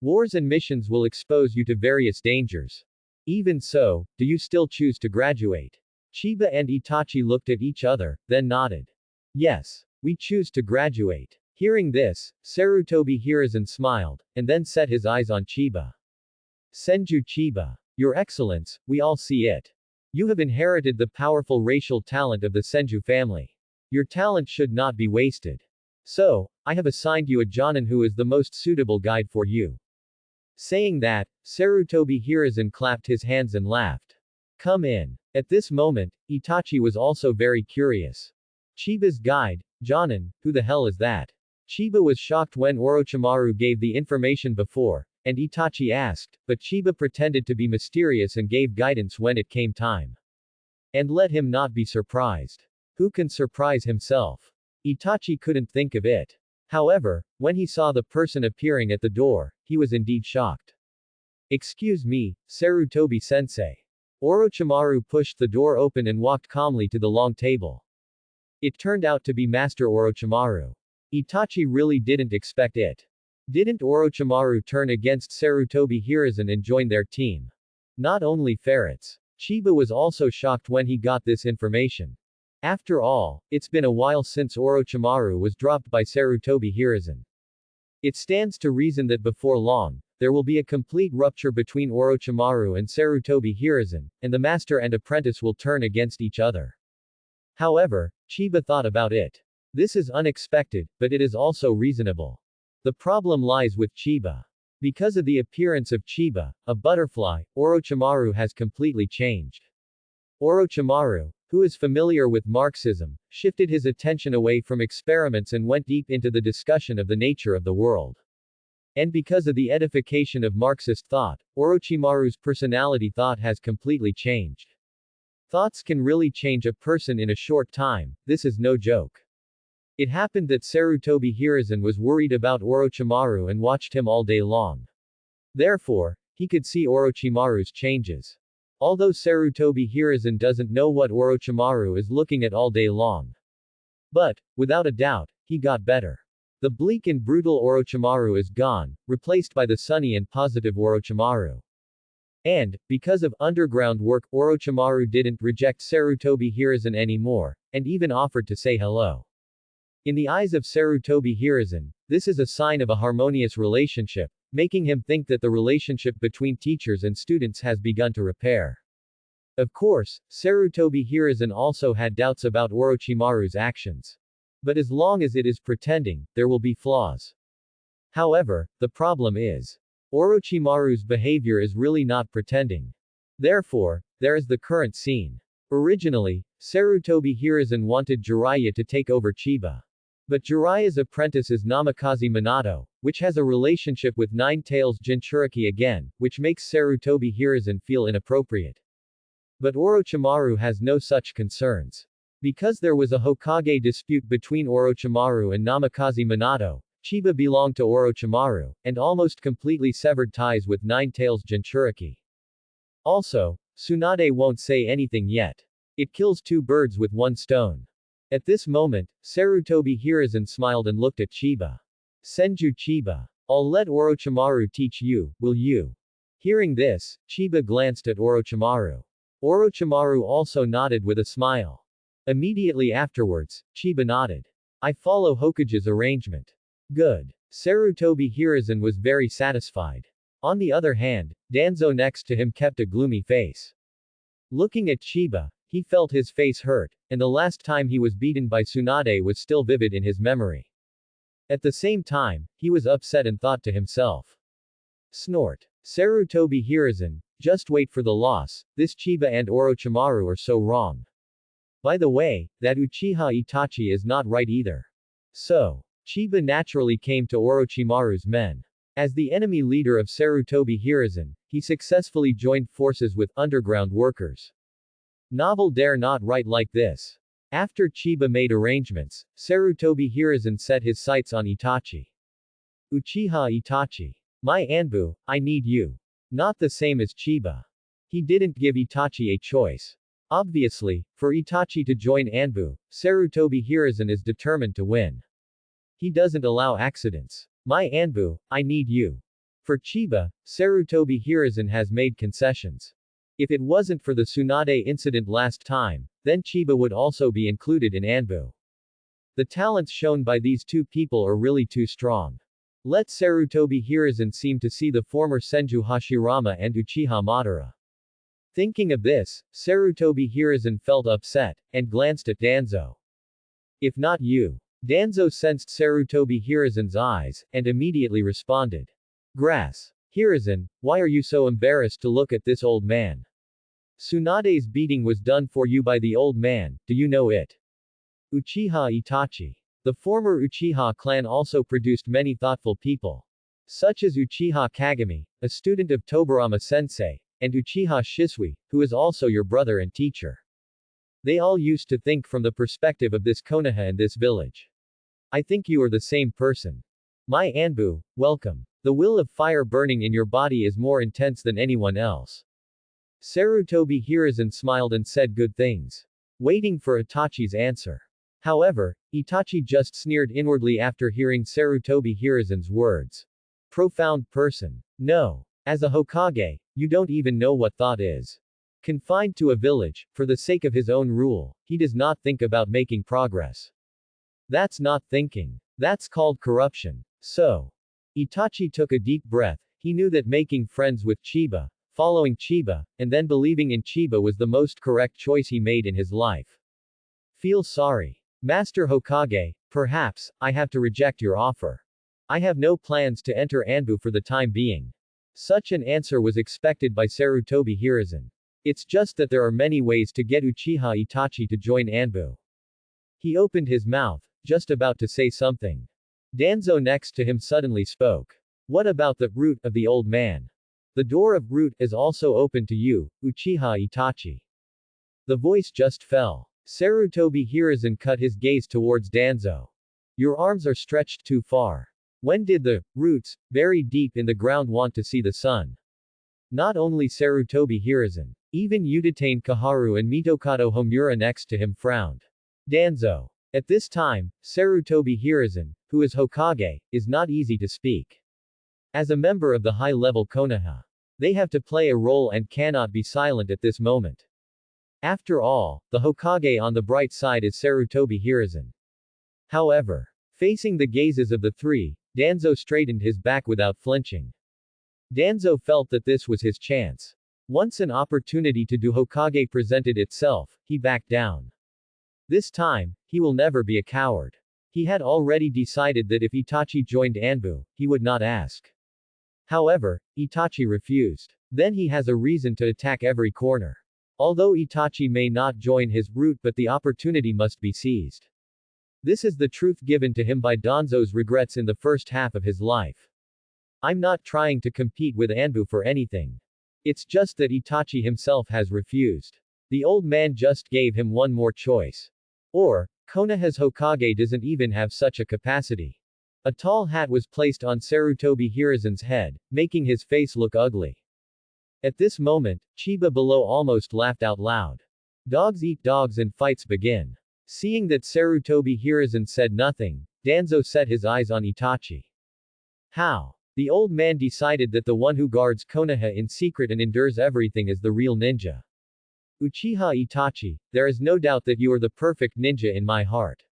Wars and missions will expose you to various dangers. Even so, do you still choose to graduate? Chiba and Itachi looked at each other, then nodded. Yes, we choose to graduate. Hearing this, Sarutobi Hiruzen smiled, and then set his eyes on Chiba. Senju Chiba. Your Excellence, we all see it. You have inherited the powerful racial talent of the Senju family. Your talent should not be wasted. So, I have assigned you a Jonin who is the most suitable guide for you. Saying that, Sarutobi Hiruzen clapped his hands and laughed. Come in. At this moment, Itachi was also very curious. Chiba's guide, Jonin, who the hell is that? Chiba was shocked when Orochimaru gave the information before, and Itachi asked, but Chiba pretended to be mysterious and gave guidance when it came time. And let him not be surprised. Who can surprise himself? Itachi couldn't think of it. However, when he saw the person appearing at the door, he was indeed shocked. Excuse me, Sarutobi-sensei. Orochimaru pushed the door open and walked calmly to the long table. It turned out to be Master Orochimaru. Itachi really didn't expect it. Didn't Orochimaru turn against Sarutobi Hiruzen and join their team? Not only ferrets. Chiba was also shocked when he got this information. After all, it's been a while since Orochimaru was dropped by Sarutobi Hiruzen. It stands to reason that before long, there will be a complete rupture between Orochimaru and Sarutobi Hiruzen, and the master and apprentice will turn against each other. However, Chiba thought about it. This is unexpected, but it is also reasonable. The problem lies with Chiba. Because of the appearance of Chiba, a butterfly, Orochimaru has completely changed. Orochimaru, who is familiar with Marxism, shifted his attention away from experiments and went deep into the discussion of the nature of the world. And because of the edification of Marxist thought, Orochimaru's personality thought has completely changed. Thoughts can really change a person in a short time, this is no joke. It happened that Sarutobi Hiruzen was worried about Orochimaru and watched him all day long. Therefore, he could see Orochimaru's changes. Although Sarutobi Hiruzen doesn't know what Orochimaru is looking at all day long. But, without a doubt, he got better. The bleak and brutal Orochimaru is gone, replaced by the sunny and positive Orochimaru. And, because of underground work, Orochimaru didn't reject Sarutobi Hiruzen anymore, and even offered to say hello. In the eyes of Sarutobi Hiruzen, this is a sign of a harmonious relationship, making him think that the relationship between teachers and students has begun to repair. Of course, Sarutobi Hiruzen also had doubts about Orochimaru's actions. But as long as it is pretending, there will be flaws. However, the problem is, Orochimaru's behavior is really not pretending. Therefore, there is the current scene. Originally, Sarutobi Hiruzen wanted Jiraiya to take over Chiba. But Jiraiya's apprentice is Namikaze Minato, which has a relationship with Nine Tails Jinchuriki again, which makes Sarutobi Hiruzen feel inappropriate. But Orochimaru has no such concerns. Because there was a Hokage dispute between Orochimaru and Namikaze Minato, Chiba belonged to Orochimaru, and almost completely severed ties with Nine Tails Jinchuriki. Also, Tsunade won't say anything yet. It kills two birds with one stone. At this moment, Sarutobi Hiruzen smiled and looked at Chiba. Senju Chiba. I'll let Orochimaru teach you, will you? Hearing this, Chiba glanced at Orochimaru. Orochimaru also nodded with a smile. Immediately afterwards, Chiba nodded. I follow Hokage's arrangement. Good. Sarutobi Hiruzen was very satisfied. On the other hand, Danzo next to him kept a gloomy face. Looking at Chiba, he felt his face hurt, and the last time he was beaten by Tsunade was still vivid in his memory. At the same time, he was upset and thought to himself. Snort. Sarutobi Hiruzen, just wait for the loss, this Chiba and Orochimaru are so wrong. By the way, that Uchiha Itachi is not right either. So, Chiba naturally came to Orochimaru's men. As the enemy leader of Sarutobi Hiruzen, he successfully joined forces with underground workers. Novel dare not write like this. After Chiba made arrangements, Sarutobi Hiruzen set his sights on Itachi. Uchiha Itachi. My Anbu, I need you. Not the same as Chiba. He didn't give Itachi a choice. Obviously, for Itachi to join Anbu, Sarutobi Hiruzen is determined to win. He doesn't allow accidents. My Anbu, I need you. For Chiba, Sarutobi Hiruzen has made concessions. If it wasn't for the Tsunade incident last time, then Chiba would also be included in Anbu. The talents shown by these two people are really too strong. Let Sarutobi Hiruzen seem to see the former Senju Hashirama and Uchiha Madara. Thinking of this, Sarutobi Hiruzen felt upset, and glanced at Danzo. If not you. Danzo sensed Sarutobi Hiruzen's eyes, and immediately responded. Grass. Hiruzen, why are you so embarrassed to look at this old man? Tsunade's beating was done for you by the old man, do you know it? Uchiha Itachi. The former Uchiha clan also produced many thoughtful people. Such as Uchiha Kagami, a student of Tobirama Sensei, and Uchiha Shisui, who is also your brother and teacher. They all used to think from the perspective of this Konoha and this village. I think you are the same person. My Anbu, welcome. The will of fire burning in your body is more intense than anyone else. Sarutobi Hiruzen smiled and said good things. Waiting for Itachi's answer. However, Itachi just sneered inwardly after hearing Sarutobi Hiruzen's words. Profound person. No. As a Hokage, you don't even know what thought is. Confined to a village, for the sake of his own rule, he does not think about making progress. That's not thinking. That's called corruption. So. Itachi took a deep breath. He knew that making friends with Chiba, following Chiba, and then believing in Chiba was the most correct choice he made in his life. Feel sorry. Master Hokage, perhaps, I have to reject your offer. I have no plans to enter Anbu for the time being. Such an answer was expected by Sarutobi Hiruzen. It's just that there are many ways to get Uchiha Itachi to join Anbu. He opened his mouth, just about to say something. Danzo next to him suddenly spoke. What about the root of the old man? The door of root is also open to you, Uchiha Itachi. The voice just fell. Sarutobi Hiruzen cut his gaze towards Danzo. Your arms are stretched too far. When did the roots, buried deep in the ground, want to see the sun? Not only Sarutobi Hiruzen. Even Udatane Kaharu and Mitokado Homura next to him frowned. Danzo. At this time, Sarutobi Hiruzen, who is Hokage, is not easy to speak. As a member of the high-level Konoha, they have to play a role and cannot be silent at this moment. After all, the Hokage on the bright side is Sarutobi Hiruzen. However, facing the gazes of the three, Danzo straightened his back without flinching. Danzo felt that this was his chance. Once an opportunity to do Hokage presented itself, he backed down. This time, he will never be a coward. He had already decided that if Itachi joined Anbu, he would not ask. However, Itachi refused. Then he has a reason to attack every corner. Although Itachi may not join his route, but the opportunity must be seized. This is the truth given to him by Danzo's regrets in the first half of his life. I'm not trying to compete with Anbu for anything. It's just that Itachi himself has refused. The old man just gave him one more choice. Or, Konoha's Hokage doesn't even have such a capacity. A tall hat was placed on Sarutobi Hiruzen's head, making his face look ugly. At this moment, Chiba below almost laughed out loud. Dogs eat dogs and fights begin. Seeing that Sarutobi Hiruzen said nothing, Danzo set his eyes on Itachi. How? The old man decided that the one who guards Konoha in secret and endures everything is the real ninja. Uchiha Itachi, there is no doubt that you are the perfect ninja in my heart.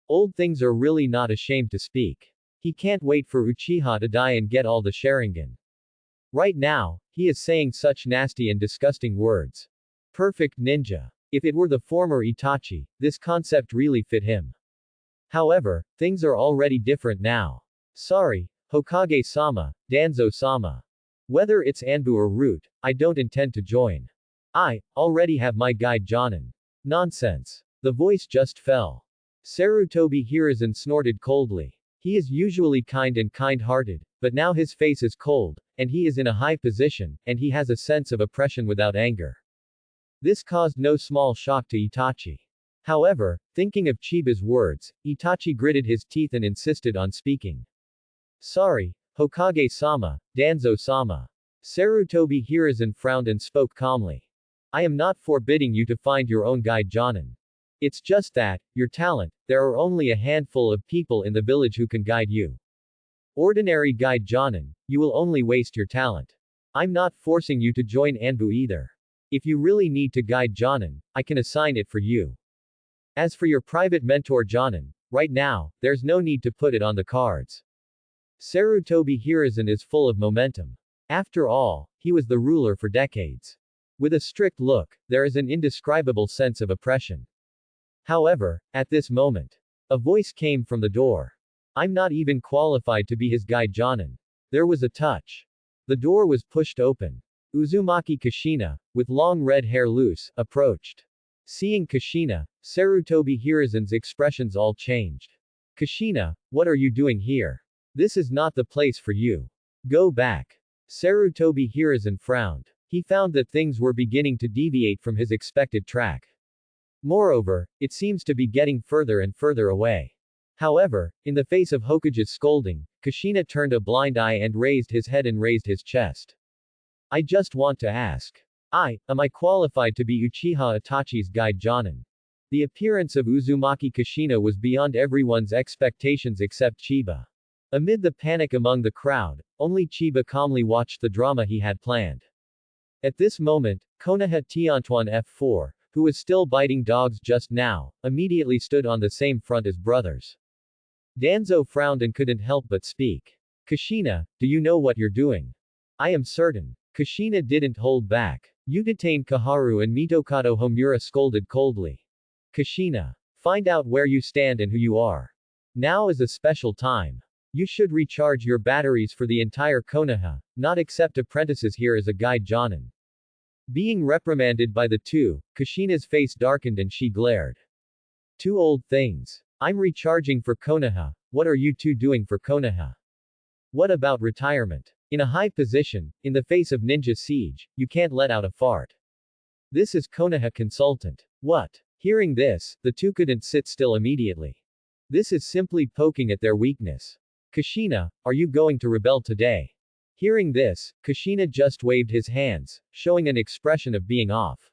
Old things are really not ashamed to speak. He can't wait for Uchiha to die and get all the Sharingan. Right now, he is saying such nasty and disgusting words. Perfect ninja. If it were the former Itachi, this concept really fit him. However, things are already different now. Sorry, Hokage-sama, Danzo-sama. Whether it's Anbu or Root, I don't intend to join. I already have my guide Jonin. Nonsense. The voice just fell. Sarutobi Hiruzen snorted coldly. He is usually kind and kind-hearted, but now his face is cold, and he is in a high position, and he has a sense of oppression without anger. This caused no small shock to Itachi. However, thinking of Chiba's words, Itachi gritted his teeth and insisted on speaking. Sorry, Hokage-sama, Danzo-sama. Sarutobi Hiruzen frowned and spoke calmly. I am not forbidding you to find your own guide Jonin. It's just that, your talent, there are only a handful of people in the village who can guide you. Ordinary guide Jonin, you will only waste your talent. I'm not forcing you to join Anbu either. If you really need to guide Jonin, I can assign it for you. As for your private mentor Jonin, right now, there's no need to put it on the cards. Sarutobi Hiruzen is full of momentum. After all, he was the ruler for decades. With a strict look, there is an indescribable sense of oppression. However, at this moment, a voice came from the door. I'm not even qualified to be his guide Jonin. There was a touch. The door was pushed open. Uzumaki Kushina, with long red hair loose, approached. Seeing Kushina, Sarutobi Hiruzen's expressions all changed. Kushina, what are you doing here? This is not the place for you. Go back. Sarutobi Hiruzen frowned. He found that things were beginning to deviate from his expected track. Moreover, it seems to be getting further and further away. However, in the face of Hokage's scolding, Kushina turned a blind eye and raised his head and raised his chest. I just want to ask. Am I qualified to be Uchiha Itachi's guide Jonin? The appearance of Uzumaki Kushina was beyond everyone's expectations except Chiba. Amid the panic among the crowd, only Chiba calmly watched the drama he had planned. At this moment, Konoha Tiantuan F4, who was still biting dogs just now, immediately stood on the same front as brothers. Danzo frowned and couldn't help but speak. Kushina, do you know what you're doing? I am certain. Kushina didn't hold back. You detained Kaharu and Mitokado Homura scolded coldly. Kushina. Find out where you stand and who you are. Now is a special time. You should recharge your batteries for the entire Konoha, not accept apprentices here as a guide Jonin. Being reprimanded by the two, Kushina's face darkened and she glared. Two old things. I'm recharging for Konoha, what are you two doing for Konoha? What about retirement? In a high position, in the face of ninja siege, you can't let out a fart. This is Konoha consultant. What? Hearing this, the two couldn't sit still immediately. This is simply poking at their weakness. Kushina, are you going to rebel today? Hearing this, Kushina just waved his hands, showing an expression of being off.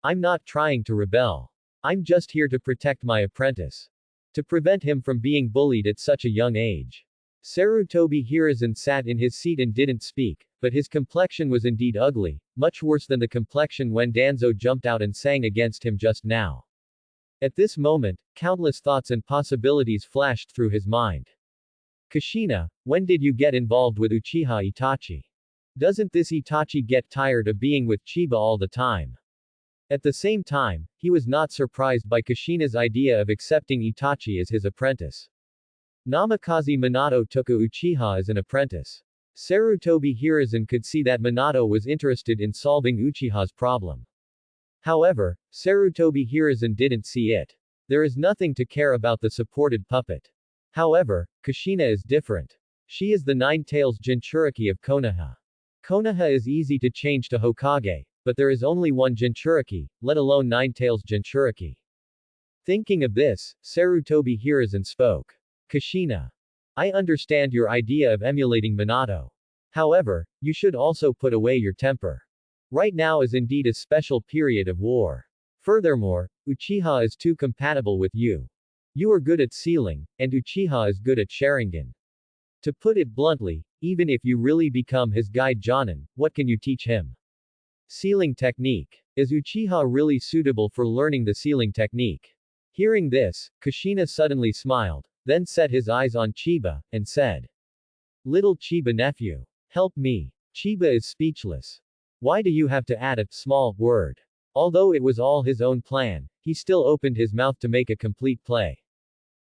I'm not trying to rebel. I'm just here to protect my apprentice. To prevent him from being bullied at such a young age. Sarutobi Hiruzen sat in his seat and didn't speak, but his complexion was indeed ugly, much worse than the complexion when Danzo jumped out and sang against him just now. At this moment, countless thoughts and possibilities flashed through his mind. Kushina, when did you get involved with Uchiha Itachi? Doesn't this Itachi get tired of being with Chiba all the time? At the same time, he was not surprised by Kushina's idea of accepting Itachi as his apprentice. Namikaze Minato took a Uchiha as an apprentice. Sarutobi Hiruzen could see that Minato was interested in solving Uchiha's problem. However, Sarutobi Hiruzen didn't see it. There is nothing to care about the supported puppet. However, Kushina is different. She is the Nine-Tails Jinchuriki of Konoha. Konoha is easy to change to Hokage, but there is only one Jinchuriki, let alone Nine-Tails Jinchuriki. Thinking of this, Sarutobi Hiruzen spoke. Kushina. I understand your idea of emulating Minato. However, you should also put away your temper. Right now is indeed a special period of war. Furthermore, Uchiha is too compatible with you. You are good at sealing, and Uchiha is good at Sharingan. To put it bluntly, even if you really become his guide Jonin, what can you teach him? Sealing technique. Is Uchiha really suitable for learning the sealing technique? Hearing this, Kushina suddenly smiled, then set his eyes on Chiba, and said. Little Chiba nephew. Help me. Chiba is speechless. Why do you have to add a small word? Although it was all his own plan, he still opened his mouth to make a complete play.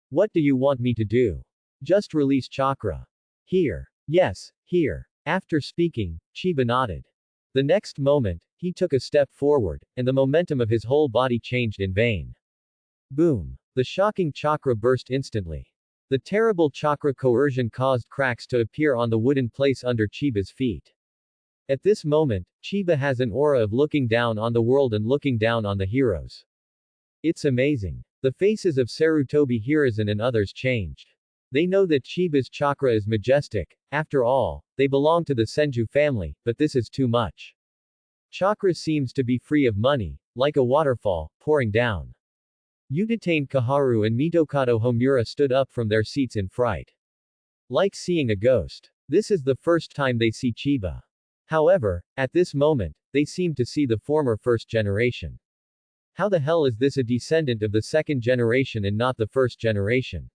What do you want me to do? Just release chakra. Here. Yes, here. After speaking, Chiba nodded. The next moment, he took a step forward, and the momentum of his whole body changed in vain. Boom. The shocking chakra burst instantly. The terrible chakra coercion caused cracks to appear on the wooden place under Chiba's feet. At this moment, Chiba has an aura of looking down on the world and looking down on the heroes. It's amazing. The faces of Sarutobi Hiruzen and others changed. They know that Chiba's chakra is majestic, after all, they belong to the Senju family, but this is too much. Chakra seems to be free of money, like a waterfall, pouring down. Uchiha Kaharu and Mitokado Homura stood up from their seats in fright. Like seeing a ghost. This is the first time they see Chiba. However, at this moment, they seem to see the former first generation. How the hell is this a descendant of the second generation and not the first generation?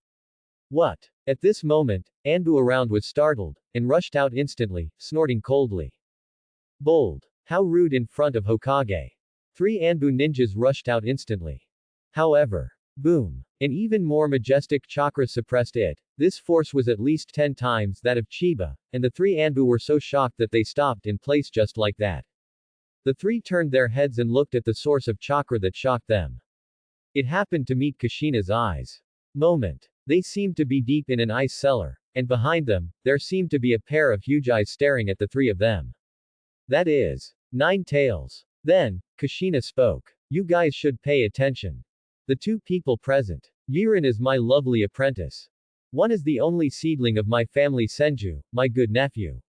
What? At this moment, Anbu around was startled, and rushed out instantly, snorting coldly. Bold. How rude in front of Hokage. 3 Anbu ninjas rushed out instantly. However, boom. An even more majestic chakra suppressed it. This force was at least 10 times that of Chiba, and the 3 Anbu were so shocked that they stopped in place just like that. The 3 turned their heads and looked at the source of chakra that shocked them. It happened to meet Kushina's eyes. Moment. They seemed to be deep in an ice cellar, and behind them, there seemed to be a pair of huge eyes staring at the 3 of them. That is 9 tails. Then, Kushina spoke. You guys should pay attention. The 2 people present. Yiren is my lovely apprentice. One is the only seedling of my family Senju, my good nephew.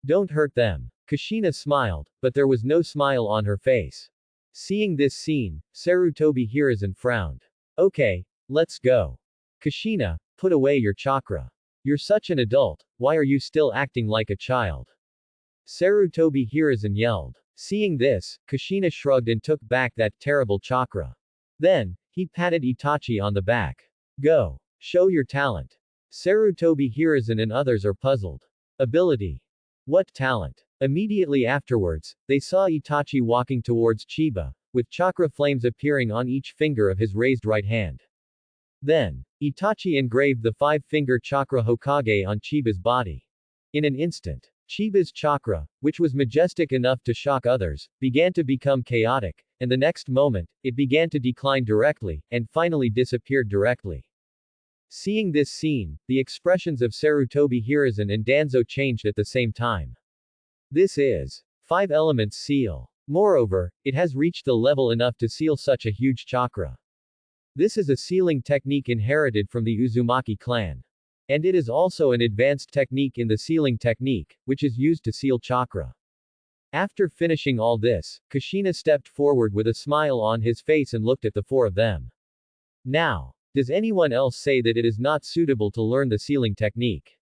Don't hurt them. Kushina smiled, but there was no smile on her face. Seeing this scene, Sarutobi Hiruzen frowned. Okay, let's go. Kushina, put away your chakra. You're such an adult, why are you still acting like a child? Sarutobi Hiruzen yelled. Seeing this, Kushina shrugged and took back that terrible chakra. Then, he patted Itachi on the back. Go. Show your talent. Sarutobi Hiruzen and others are puzzled. Ability. What talent? Immediately afterwards, they saw Itachi walking towards Chiba, with chakra flames appearing on each finger of his raised right hand. Then, Itachi engraved the 5-finger chakra Hokage on Chiba's body. In an instant, Chiba's chakra, which was majestic enough to shock others, began to become chaotic, and the next moment, it began to decline directly, and finally disappeared directly. Seeing this scene, the expressions of Sarutobi Hiruzen and Danzo changed at the same time. This is 5 elements seal. Moreover, it has reached the level enough to seal such a huge chakra. This is a sealing technique inherited from the Uzumaki clan. And it is also an advanced technique in the sealing technique, which is used to seal chakra. After finishing all this, Kushina stepped forward with a smile on his face and looked at the 4 of them. Now, does anyone else say that it is not suitable to learn the sealing technique?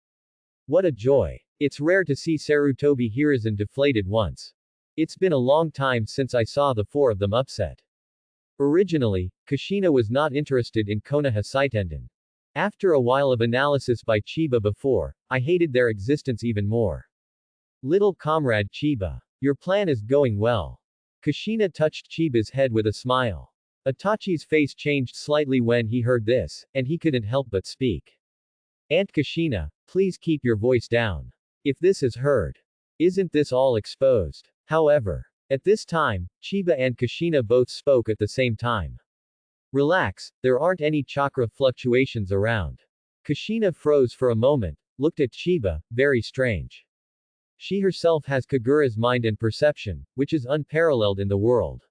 What a joy. It's rare to see Sarutobi Hiruzen deflated once. It's been a long time since I saw the 4 of them upset. Originally, Kushina was not interested in Konoha Saitenden. After a while of analysis by Chiba before, I hated their existence even more. Little comrade Chiba. Your plan is going well. Kushina touched Chiba's head with a smile. Itachi's face changed slightly when he heard this, and he couldn't help but speak. Aunt Kushina, please keep your voice down. If this is heard. Isn't this all exposed? However, at this time, Chiba and Kushina both spoke at the same time. Relax, there aren't any chakra fluctuations around. Kushina froze for a moment, looked at Chiba, very strange. She herself has Kagura's mind and perception, which is unparalleled in the world.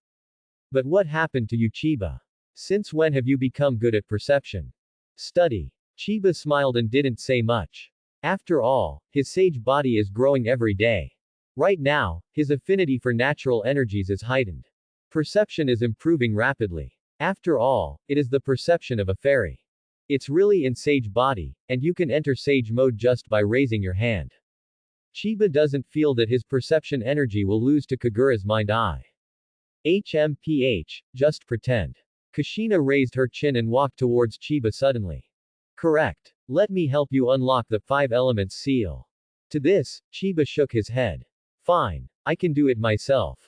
But what happened to you Chiba? Since when have you become good at perception? Study. Chiba smiled and didn't say much. After all, his sage body is growing every day. Right now, his affinity for natural energies is heightened. Perception is improving rapidly. After all, it is the perception of a fairy. It's really in sage body, and you can enter sage mode just by raising your hand. Chiba doesn't feel that his perception energy will lose to Kagura's mind-eye. HMPH, just pretend. Kushina raised her chin and walked towards Chiba suddenly. Correct. Let me help you unlock the 5 elements seal. To this, Chiba shook his head. Fine. I can do it myself.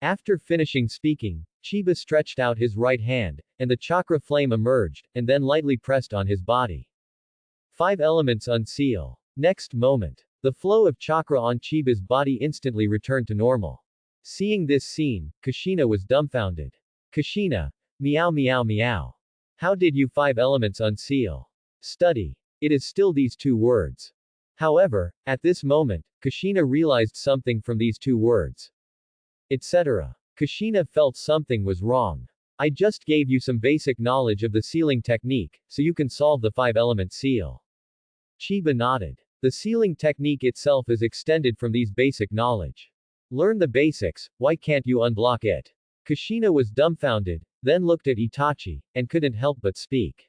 After finishing speaking, Chiba stretched out his right hand, and the chakra flame emerged, and then lightly pressed on his body. 5 elements unseal. Next moment. The flow of chakra on Chiba's body instantly returned to normal. Seeing this scene, Kushina was dumbfounded. Kushina. Meow meow meow. How did you 5 elements unseal? Study. It is still these 2 words. However, at this moment, Kushina realized something from these 2 words. Etc. Kushina felt something was wrong. I just gave you some basic knowledge of the sealing technique, so you can solve the 5-element seal. Chiba nodded. The sealing technique itself is extended from these basic knowledge. Learn the basics, why can't you unblock it? Kushina was dumbfounded, then looked at Itachi, and couldn't help but speak.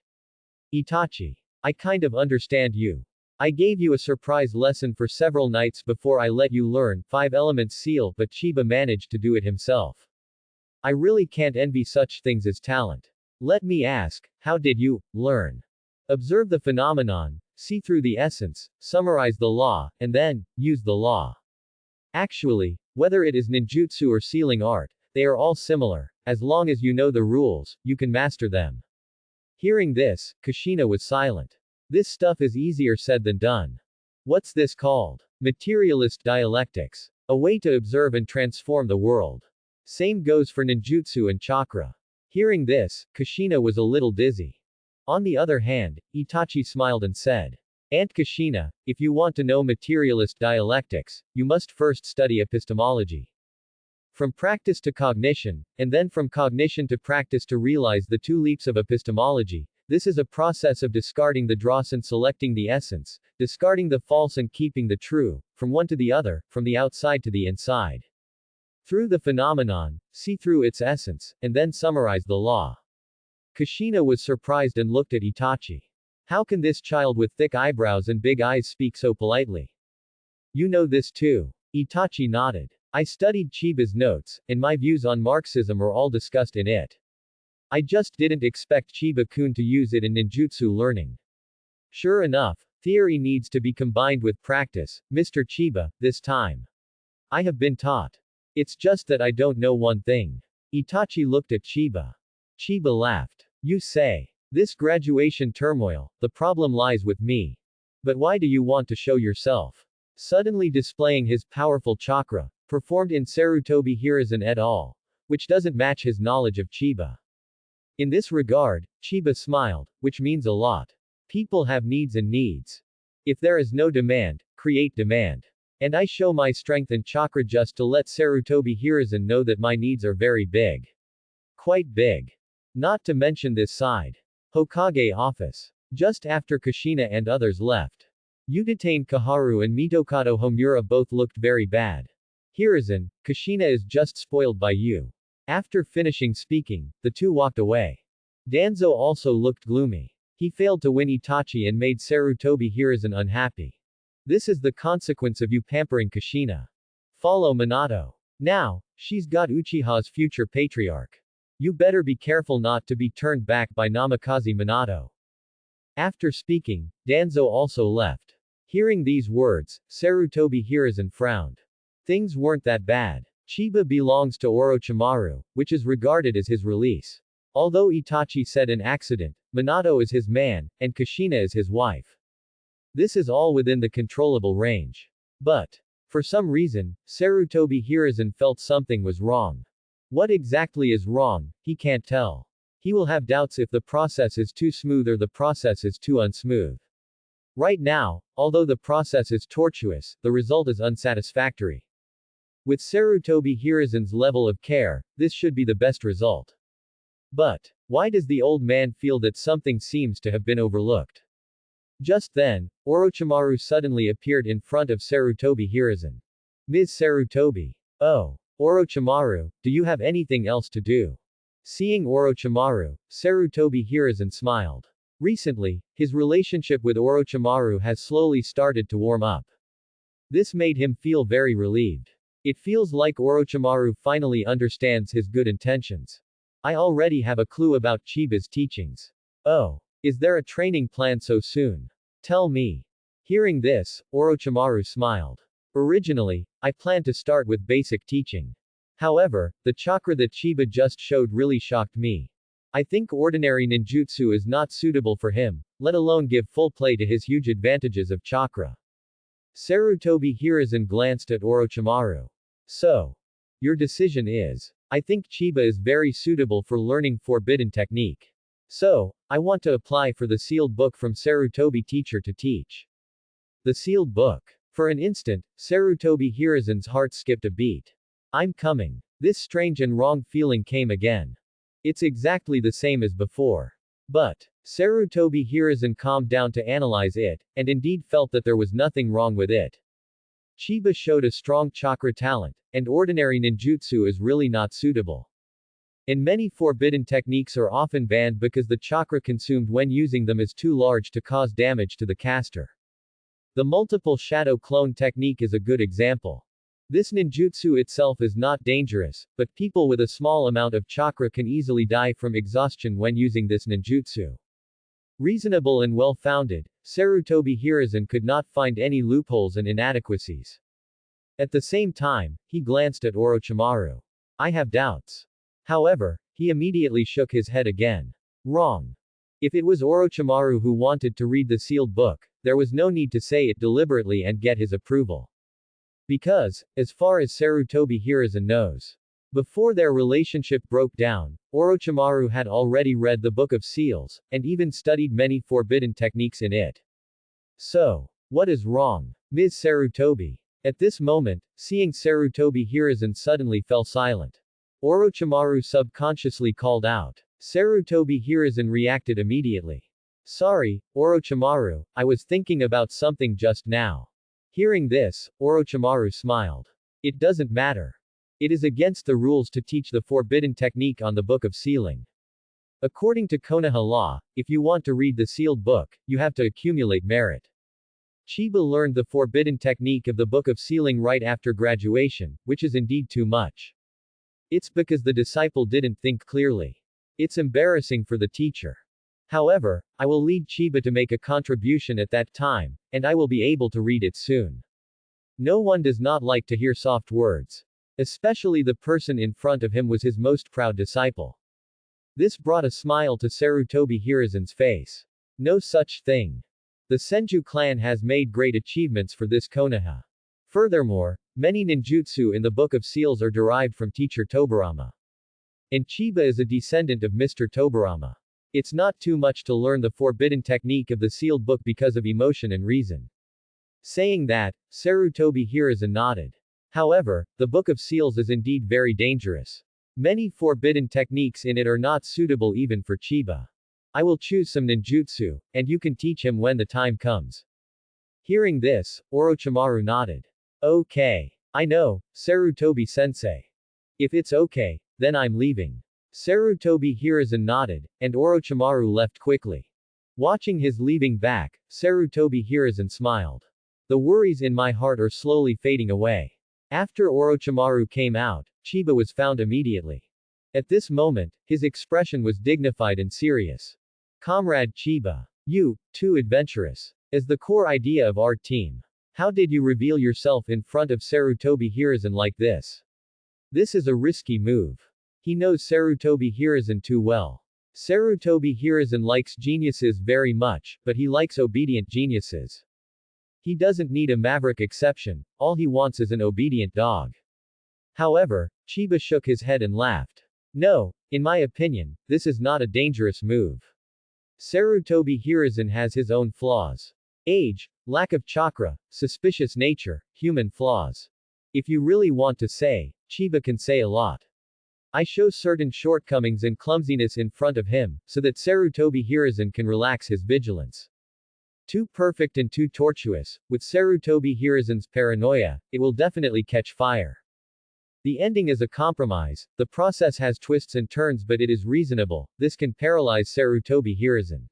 Itachi. I kind of understand you. I gave you a surprise lesson for several nights before I let you learn 5 elements seal, but Chiba managed to do it himself. I really can't envy such things as talent. Let me ask, how did you learn? Observe the phenomenon, see through the essence, summarize the law, and then use the law. Actually, whether it is ninjutsu or sealing art, they are all similar. As long as you know the rules, you can master them. Hearing this, Kushina was silent. This stuff is easier said than done. What's this called? Materialist dialectics. A way to observe and transform the world. Same goes for ninjutsu and chakra. Hearing this, Kushina was a little dizzy. On the other hand, Itachi smiled and said, Aunt Kushina, if you want to know materialist dialectics, you must first study epistemology. From practice to cognition, and then from cognition to practice to realize the 2 leaps of epistemology, this is a process of discarding the dross and selecting the essence, discarding the false and keeping the true, from one to the other, from the outside to the inside. Through the phenomenon, see through its essence, and then summarize the law. Kushina was surprised and looked at Itachi. How can this child with thick eyebrows and big eyes speak so politely? You know this too. Itachi nodded. I studied Chiba's notes, and my views on Marxism are all discussed in it. I just didn't expect Chiba-kun to use it in ninjutsu learning. Sure enough, theory needs to be combined with practice, Mr. Chiba, this time. I have been taught. It's just that I don't know one thing. Itachi looked at Chiba. Chiba laughed. You say. This graduation turmoil, the problem lies with me. But why do you want to show yourself? Suddenly displaying his powerful chakra, performed in Sarutobi Hiruzen et al., which doesn't match his knowledge of Chiba. In this regard, Chiba smiled, which means a lot. People have needs and needs. If there is no demand, create demand. And I show my strength and chakra just to let Sarutobi Hiruzen know that my needs are very big. Quite big. Not to mention this side. Hokage office. Just after Kushina and others left. Udatain Kaharu and Mitokado Homura both looked very bad. Hiruzen, Kushina is just spoiled by you. After finishing speaking, the 2 walked away. Danzo also looked gloomy. He failed to win Itachi and made Sarutobi Hiruzen unhappy. This is the consequence of you pampering Kushina. Follow Minato. Now, she's got Uchiha's future patriarch. You better be careful not to be turned back by Namikaze Minato. After speaking, Danzo also left. Hearing these words, Sarutobi Hiruzen frowned. Things weren't that bad. Chiba belongs to Orochimaru, which is regarded as his release. Although Itachi said an accident, Minato is his man, and Kushina is his wife. This is all within the controllable range. But, for some reason, Sarutobi Hiruzen felt something was wrong. What exactly is wrong, he can't tell. He will have doubts if the process is too smooth or the process is too unsmooth. Right now, although the process is tortuous, the result is unsatisfactory. With Sarutobi Hiruzen's level of care, this should be the best result. But, why does the old man feel that something seems to have been overlooked? Just then, Orochimaru suddenly appeared in front of Sarutobi Hiruzen. Ms. Sarutobi. Oh. Orochimaru, do you have anything else to do? Seeing Orochimaru, Sarutobi Hiruzen smiled. Recently, his relationship with Orochimaru has slowly started to warm up. This made him feel very relieved. It feels like Orochimaru finally understands his good intentions. I already have a clue about Chiba's teachings. Oh. Is there a training plan so soon? Tell me. Hearing this, Orochimaru smiled. Originally, I planned to start with basic teaching. However, the chakra that Chiba just showed really shocked me. I think ordinary ninjutsu is not suitable for him, let alone give full play to his huge advantages of chakra. Sarutobi Hiruzen glanced at Orochimaru. So. Your decision is. I think Chiba is very suitable for learning forbidden technique. So, I want to apply for the sealed book from Sarutobi teacher to teach. The sealed book. For an instant, Sarutobi Hiruzen's heart skipped a beat. I'm coming. This strange and wrong feeling came again. It's exactly the same as before. But, Sarutobi Hiruzen calmed down to analyze it, and indeed felt that there was nothing wrong with it. Chiba showed a strong chakra talent, and ordinary ninjutsu is really not suitable. And many forbidden techniques are often banned because the chakra consumed when using them is too large to cause damage to the caster. The multiple shadow clone technique is a good example. This ninjutsu itself is not dangerous, but people with a small amount of chakra can easily die from exhaustion when using this ninjutsu. Reasonable and well-founded, Sarutobi Hiruzen could not find any loopholes and inadequacies. At the same time, he glanced at Orochimaru. I have doubts. However, he immediately shook his head again. Wrong. If it was Orochimaru who wanted to read the sealed book, there was no need to say it deliberately and get his approval. Because, as far as Sarutobi Hiruzen knows, before their relationship broke down, Orochimaru had already read the Book of Seals, and even studied many forbidden techniques in it. So, what is wrong? Ms. Sarutobi. At this moment, seeing Sarutobi Hiruzen suddenly fell silent. Orochimaru subconsciously called out. Sarutobi Hiruzen reacted immediately. Sorry, Orochimaru, I was thinking about something just now. Hearing this, Orochimaru smiled. It doesn't matter. It is against the rules to teach the forbidden technique on the Book of Sealing. According to Konoha law, if you want to read the sealed book, you have to accumulate merit. Chiba learned the forbidden technique of the Book of Sealing right after graduation, which is indeed too much. It's because the disciple didn't think clearly. It's embarrassing for the teacher. However, I will lead Chiba to make a contribution at that time, and I will be able to read it soon. No one does not like to hear soft words. Especially the person in front of him was his most proud disciple. This brought a smile to Sarutobi Hiruzen's face. No such thing. The Senju clan has made great achievements for this Konoha. Furthermore, many ninjutsu in the Book of Seals are derived from teacher Tobarama. And Chiba is a descendant of Mr. Tobarama. It's not too much to learn the forbidden technique of the sealed book because of emotion and reason. Saying that, Sarutobi Hiruzen nodded. However, the Book of Seals is indeed very dangerous. Many forbidden techniques in it are not suitable even for Chiba. I will choose some ninjutsu, and you can teach him when the time comes. Hearing this, Orochimaru nodded. Okay. I know, Sarutobi-sensei. If it's okay, then I'm leaving. Sarutobi Hiruzen nodded, and Orochimaru left quickly. Watching his leaving back, Sarutobi Hiruzen smiled. The worries in my heart are slowly fading away. After Orochimaru came out, Chiba was found immediately. At this moment, his expression was dignified and serious. Comrade Chiba. You, too adventurous. As the core idea of our team. How did you reveal yourself in front of Sarutobi Hiruzen like this? This is a risky move. He knows Sarutobi Hiruzen too well. Sarutobi Hiruzen likes geniuses very much, but he likes obedient geniuses. He doesn't need a maverick exception, all he wants is an obedient dog. However, Chiba shook his head and laughed. No, in my opinion, this is not a dangerous move. Sarutobi Hiruzen has his own flaws. Age, lack of chakra, suspicious nature, human flaws. If you really want to say, Chiba can say a lot. I show certain shortcomings and clumsiness in front of him, so that Sarutobi Hiruzen can relax his vigilance. Too perfect and too tortuous, with Sarutobi Hiruzen's paranoia, it will definitely catch fire. The ending is a compromise, the process has twists and turns but it is reasonable, this can paralyze Sarutobi Hiruzen.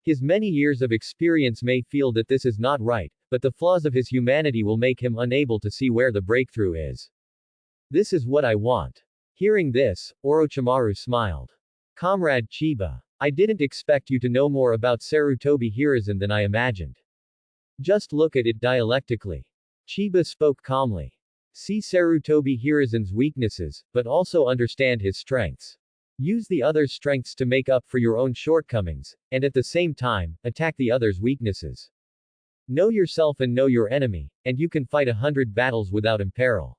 His many years of experience may feel that this is not right, but the flaws of his humanity will make him unable to see where the breakthrough is. This is what I want. Hearing this, Orochimaru smiled. Comrade Chiba. I didn't expect you to know more about Sarutobi Hiruzen than I imagined. Just look at it dialectically. Chiba spoke calmly. See Sarutobi Hiruzen's weaknesses, but also understand his strengths. Use the other's strengths to make up for your own shortcomings, and at the same time, attack the other's weaknesses. Know yourself and know your enemy, and you can fight 100 battles without imperil.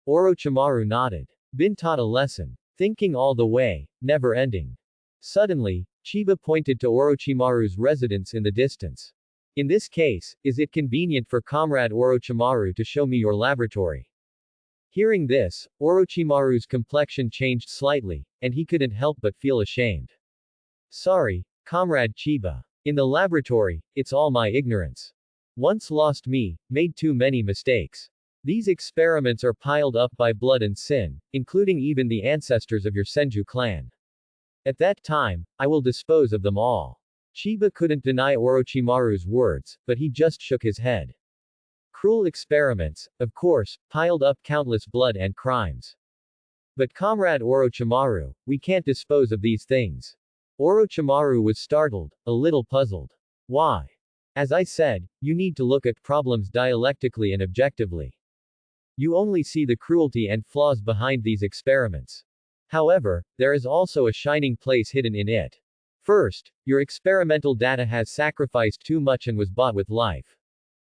Orochimaru nodded. Been taught a lesson. Thinking all the way, never ending. Suddenly, Chiba pointed to Orochimaru's residence in the distance. In this case, is it convenient for Comrade Orochimaru to show me your laboratory? Hearing this, Orochimaru's complexion changed slightly, and he couldn't help but feel ashamed. Sorry, Comrade Chiba. In the laboratory, it's all my ignorance. Once lost me, made too many mistakes. These experiments are piled up by blood and sin, including even the ancestors of your Senju clan. At that time, I will dispose of them all. Chiba couldn't deny Orochimaru's words, but he just shook his head. Cruel experiments, of course, piled up countless blood and crimes. But Comrade Orochimaru, we can't dispose of these things. Orochimaru was startled, a little puzzled. Why? As I said, you need to look at problems dialectically and objectively. You only see the cruelty and flaws behind these experiments. However, there is also a shining place hidden in it. First, your experimental data has sacrificed too much and was bought with life.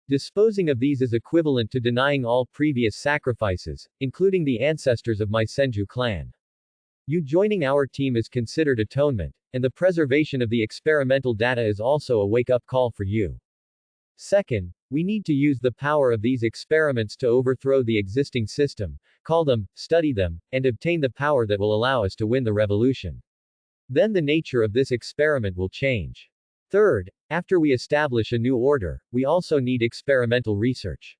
Disposing of these is equivalent to denying all previous sacrifices, including the ancestors of my Senju clan. You joining our team is considered atonement, and the preservation of the experimental data is also a wake-up call for you. Second, we need to use the power of these experiments to overthrow the existing system, call them, study them, and obtain the power that will allow us to win the revolution. Then the nature of this experiment will change. Third, after we establish a new order, we also need experimental research.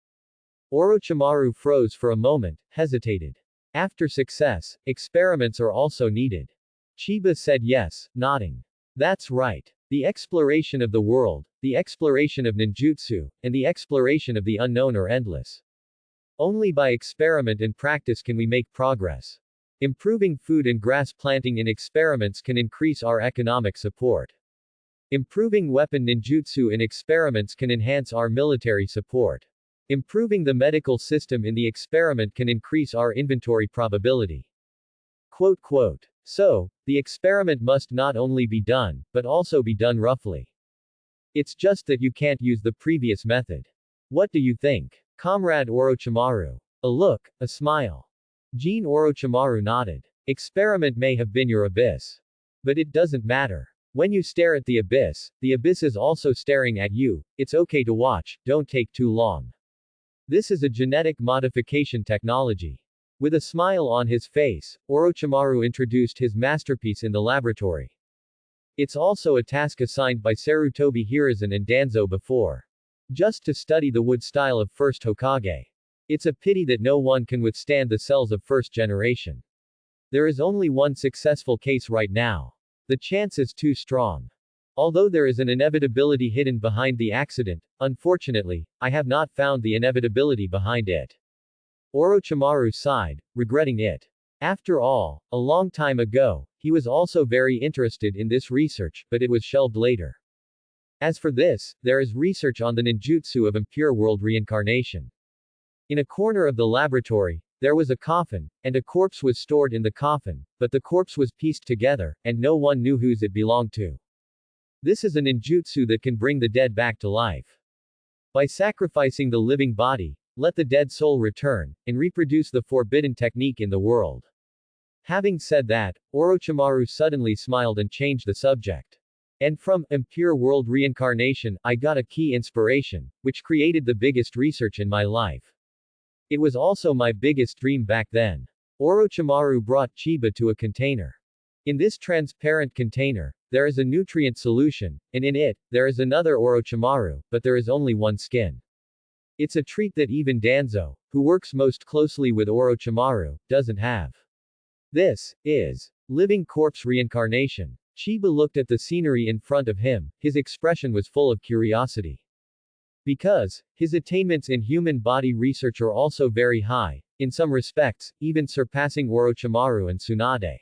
Orochimaru froze for a moment, hesitated. After success, experiments are also needed. Chiba said yes, nodding. That's right. The exploration of the world, the exploration of ninjutsu, and the exploration of the unknown are endless. Only by experiment and practice can we make progress. Improving food and grass planting in experiments can increase our economic support. Improving weapon ninjutsu in experiments can enhance our military support. Improving the medical system in the experiment can increase our inventory probability. Quote. So, the experiment must not only be done, but also be done roughly. It's just that you can't use the previous method. What do you think? Comrade Orochimaru. A look, a smile. Jean Orochimaru nodded. Experiment may have been your abyss. But it doesn't matter. When you stare at the abyss is also staring at you. It's okay to watch, don't take too long. This is a genetic modification technology. With a smile on his face, Orochimaru introduced his masterpiece in the laboratory. It's also a task assigned by Sarutobi Hiruzen and Danzo before. Just to study the wood style of first Hokage. It's a pity that no one can withstand the cells of first generation. There is only one successful case right now. The chance is too strong. Although there is an inevitability hidden behind the accident, unfortunately, I have not found the inevitability behind it. Orochimaru sighed, regretting it. After all, a long time ago, he was also very interested in this research, but it was shelved later. As for this, there is research on the ninjutsu of impure world reincarnation. In a corner of the laboratory, there was a coffin, and a corpse was stored in the coffin, but the corpse was pieced together, and no one knew whose it belonged to. This is a ninjutsu that can bring the dead back to life. By sacrificing the living body, let the dead soul return, and reproduce the forbidden technique in the world. Having said that, Orochimaru suddenly smiled and changed the subject. And from impure world reincarnation, I got a key inspiration, which created the biggest research in my life. It was also my biggest dream back then. Orochimaru brought Chiba to a container. In this transparent container, there is a nutrient solution, and in it, there is another Orochimaru, but there is only one skin. It's a treat that even Danzo, who works most closely with Orochimaru, doesn't have. This is living corpse reincarnation. Chiba looked at the scenery in front of him, his expression was full of curiosity. Because, his attainments in human body research are also very high, in some respects, even surpassing Orochimaru and Tsunade.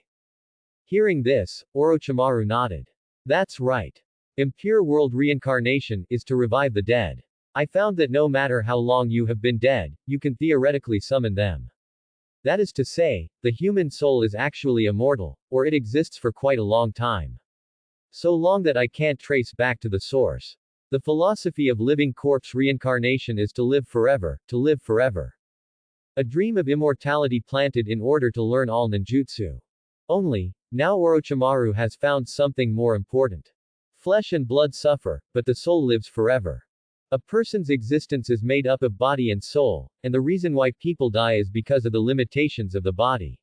Hearing this, Orochimaru nodded. That's right. Impure world reincarnation is to revive the dead. I found that no matter how long you have been dead, you can theoretically summon them. That is to say, the human soul is actually immortal, or it exists for quite a long time. So long that I can't trace back to the source. The philosophy of living corpse reincarnation is to live forever, to live forever. A dream of immortality planted in order to learn all ninjutsu. Only, now Orochimaru has found something more important. Flesh and blood suffer, but the soul lives forever. A person's existence is made up of body and soul, and the reason why people die is because of the limitations of the body.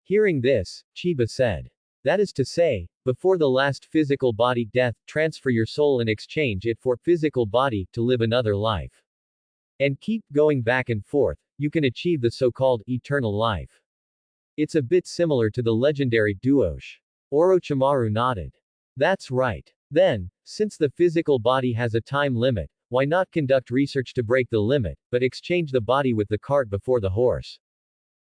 Hearing this, Chiba said. That is to say, before the last physical body death, transfer your soul and exchange it for physical body, to live another life. And keep going back and forth, you can achieve the so-called eternal life. It's a bit similar to the legendary Duosh. Orochimaru nodded. That's right. Then, Since the physical body has a time limit, why not conduct research to break the limit, but exchange the body with the cart before the horse?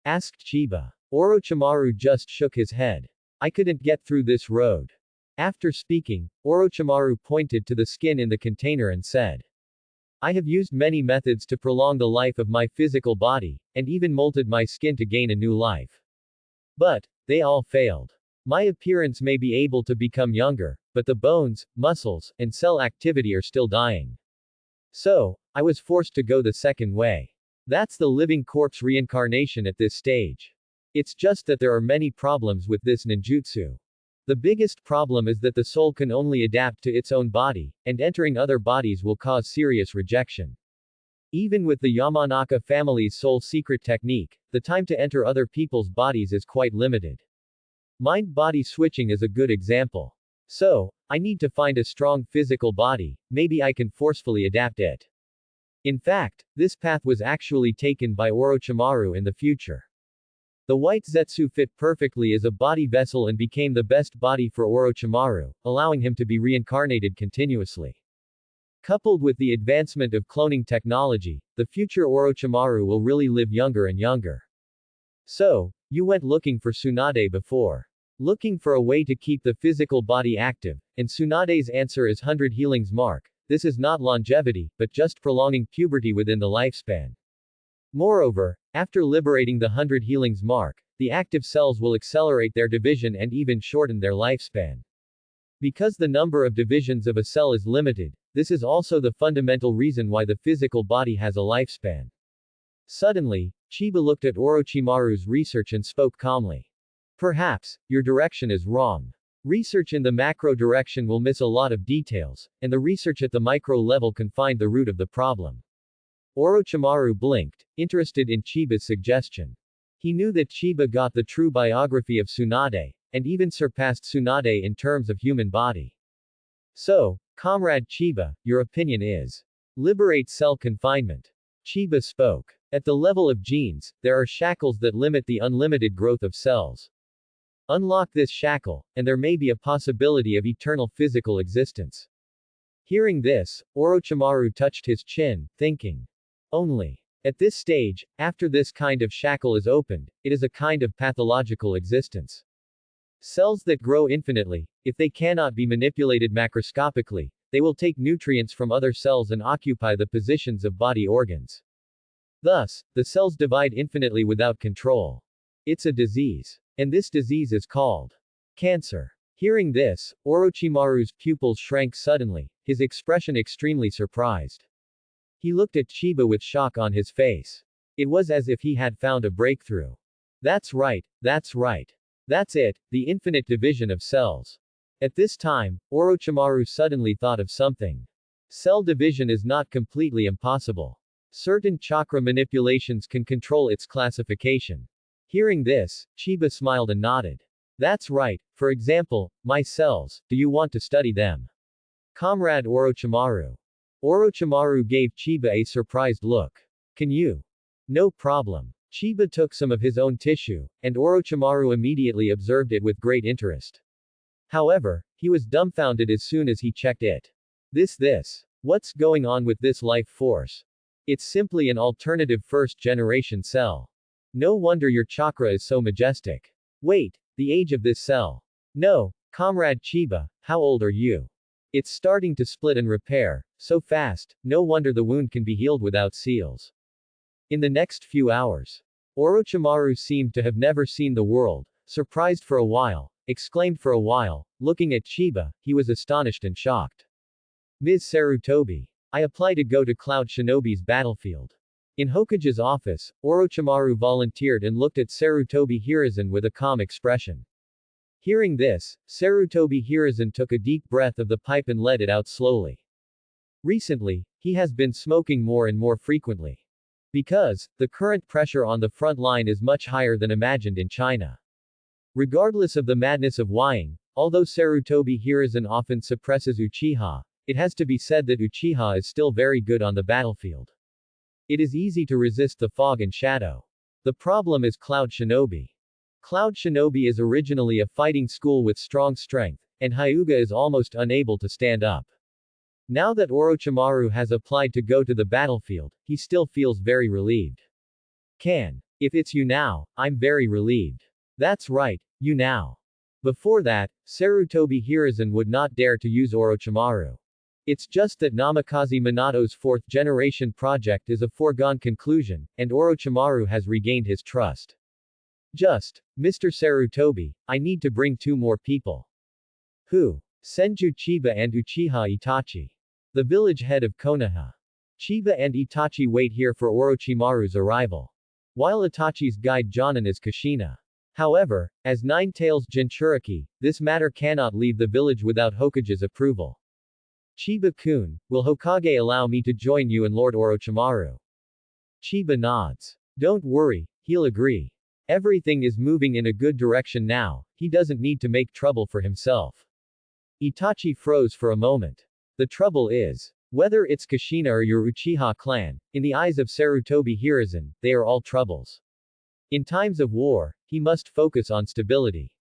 Asked Chiba. Orochimaru just shook his head. I couldn't get through this road. After speaking, Orochimaru pointed to the skin in the container and said, I have used many methods to prolong the life of my physical body, and even molted my skin to gain a new life. But, they all failed. My appearance may be able to become younger, but the bones, muscles, and cell activity are still dying. So, I was forced to go the second way. That's the living corpse reincarnation at this stage. It's just that there are many problems with this ninjutsu. The biggest problem is that the soul can only adapt to its own body, and entering other bodies will cause serious rejection. Even with the Yamanaka family's soul secret technique, the time to enter other people's bodies is quite limited. Mind-body switching is a good example. So, I need to find a strong physical body, maybe I can forcefully adapt it. In fact, this path was actually taken by Orochimaru in the future. The white Zetsu fit perfectly as a body vessel and became the best body for Orochimaru, allowing him to be reincarnated continuously. Coupled with the advancement of cloning technology, the future Orochimaru will really live younger and younger. So, you went looking for Tsunade before. Looking for a way to keep the physical body active, and Tsunade's answer is 100 healings mark. This is not longevity, but just prolonging puberty within the lifespan. Moreover, after liberating the 100 healings mark, the active cells will accelerate their division and even shorten their lifespan. Because the number of divisions of a cell is limited, this is also the fundamental reason why the physical body has a lifespan. Suddenly, Chiba looked at Orochimaru's research and spoke calmly. Perhaps, your direction is wrong. Research in the macro direction will miss a lot of details, and the research at the micro level can find the root of the problem. Orochimaru blinked, interested in Chiba's suggestion. He knew that Chiba got the true biography of Tsunade, and even surpassed Tsunade in terms of human body. So, Comrade Chiba, your opinion is? Liberate cell confinement. Chiba spoke. At the level of genes, there are shackles that limit the unlimited growth of cells. Unlock this shackle, and there may be a possibility of eternal physical existence. Hearing this, Orochimaru touched his chin, thinking. Only. At this stage, after this kind of shackle is opened, it is a kind of pathological existence. Cells that grow infinitely, if they cannot be manipulated macroscopically, they will take nutrients from other cells and occupy the positions of body organs. Thus, the cells divide infinitely without control. It's a disease. And this disease is called cancer. Hearing this, Orochimaru's pupils shrank suddenly, his expression extremely surprised. He looked at Chiba with shock on his face. It was as if he had found a breakthrough. That's right, that's right. That's it, the infinite division of cells. At this time, Orochimaru suddenly thought of something. Cell division is not completely impossible. Certain chakra manipulations can control its classification. Hearing this, Chiba smiled and nodded. That's right, for example, my cells, do you want to study them? Comrade Orochimaru. Orochimaru gave Chiba a surprised look. Can you? No problem. Chiba took some of his own tissue, and Orochimaru immediately observed it with great interest. However, he was dumbfounded as soon as he checked it. This. What's going on with this life force? It's simply an alternative first-generation cell. No wonder your chakra is so majestic. Wait, the age of this cell. No, Comrade Chiba, how old are you? It's starting to split and repair, so fast, no wonder the wound can be healed without seals. In the next few hours, Orochimaru seemed to have never seen the world, surprised for a while, exclaimed for a while, looking at Chiba, he was astonished and shocked. Ms. Sarutobi. I apply to go to Cloud Shinobi's battlefield. In Hokage's office, Orochimaru volunteered and looked at Sarutobi Hiruzen with a calm expression. Hearing this, Sarutobi Hiruzen took a deep breath of the pipe and let it out slowly. Recently, he has been smoking more and more frequently. Because, the current pressure on the front line is much higher than imagined in China. Regardless of the madness of Wying, although Sarutobi Hiruzen often suppresses Uchiha, it has to be said that Uchiha is still very good on the battlefield. It is easy to resist the fog and shadow. The problem is Cloud Shinobi. Cloud Shinobi is originally a fighting school with strong strength, and Hyuga is almost unable to stand up. Now that Orochimaru has applied to go to the battlefield, he still feels very relieved. If it's you now, I'm very relieved. That's right, you now. Before that, Sarutobi Hiruzen would not dare to use Orochimaru. It's just that Namikaze Minato's fourth-generation project is a foregone conclusion, and Orochimaru has regained his trust. Mr. Sarutobi, I need to bring 2 more people. Who? Senju Chiba and Uchiha Itachi. The village head of Konoha. Chiba and Itachi wait here for Orochimaru's arrival. While Itachi's guide Jonin is Kushina. However, as Nine-Tails Jinchuriki, this matter cannot leave the village without Hokage's approval. Chiba-kun, will Hokage allow me to join you and Lord Orochimaru? Chiba nods. Don't worry, he'll agree. Everything is moving in a good direction now, he doesn't need to make trouble for himself. Itachi froze for a moment. The trouble is, whether it's Kushina or your Uchiha clan, in the eyes of Sarutobi Hiruzen, they are all troubles. In times of war, he must focus on stability.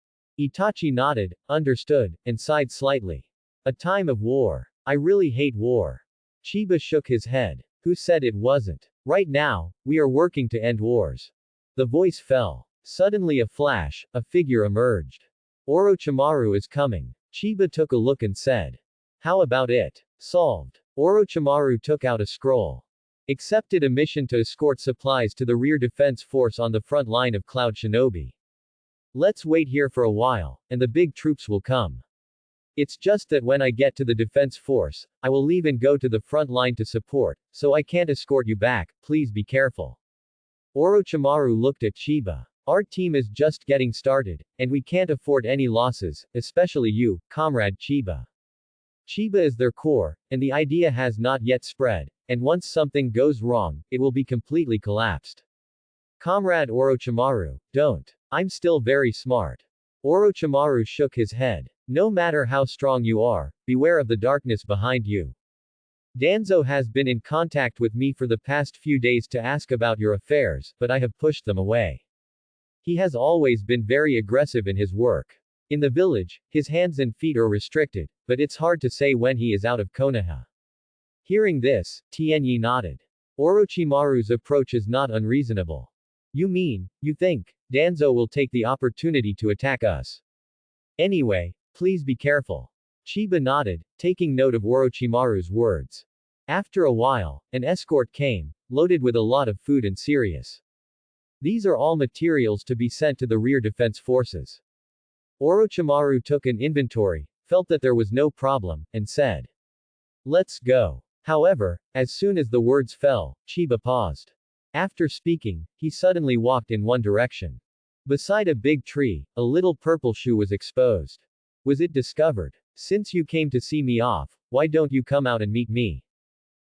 Itachi nodded, understood, and sighed slightly. A time of war. I really hate war. Chiba shook his head. Who said it wasn't? Right now, we are working to end wars. The voice fell. Suddenly a flash, a figure emerged. Orochimaru is coming. Chiba took a look and said. How about it? Solved. Orochimaru took out a scroll. Accepted a mission to escort supplies to the rear defense force on the front line of Cloud Shinobi. Let's wait here for a while, and the big troops will come. It's just that when I get to the defense force, I will leave and go to the front line to support, so I can't escort you back, please be careful. Orochimaru looked at Chiba. Our team is just getting started, and we can't afford any losses, especially you, comrade Chiba. Chiba is their core, and the idea has not yet spread, and once something goes wrong, it will be completely collapsed. Comrade Orochimaru, don't. I'm still very smart. Orochimaru shook his head. No matter how strong you are, beware of the darkness behind you. Danzo has been in contact with me for the past few days to ask about your affairs, but I have pushed them away. He has always been very aggressive in his work. In the village, his hands and feet are restricted, but it's hard to say when he is out of Konoha. Hearing this, Tianyi nodded. Orochimaru's approach is not unreasonable. You think, Danzo will take the opportunity to attack us? Anyway, please be careful. Chiba nodded, taking note of Orochimaru's words. After a while, an escort came, loaded with a lot of food and cereals. These are all materials to be sent to the rear defense forces. Orochimaru took an inventory, felt that there was no problem, and said, let's go. However, as soon as the words fell, Chiba paused. After speaking, he suddenly walked in one direction. Beside a big tree, a little purple shoe was exposed. Was it discovered? Since you came to see me off, why don't you come out and meet me?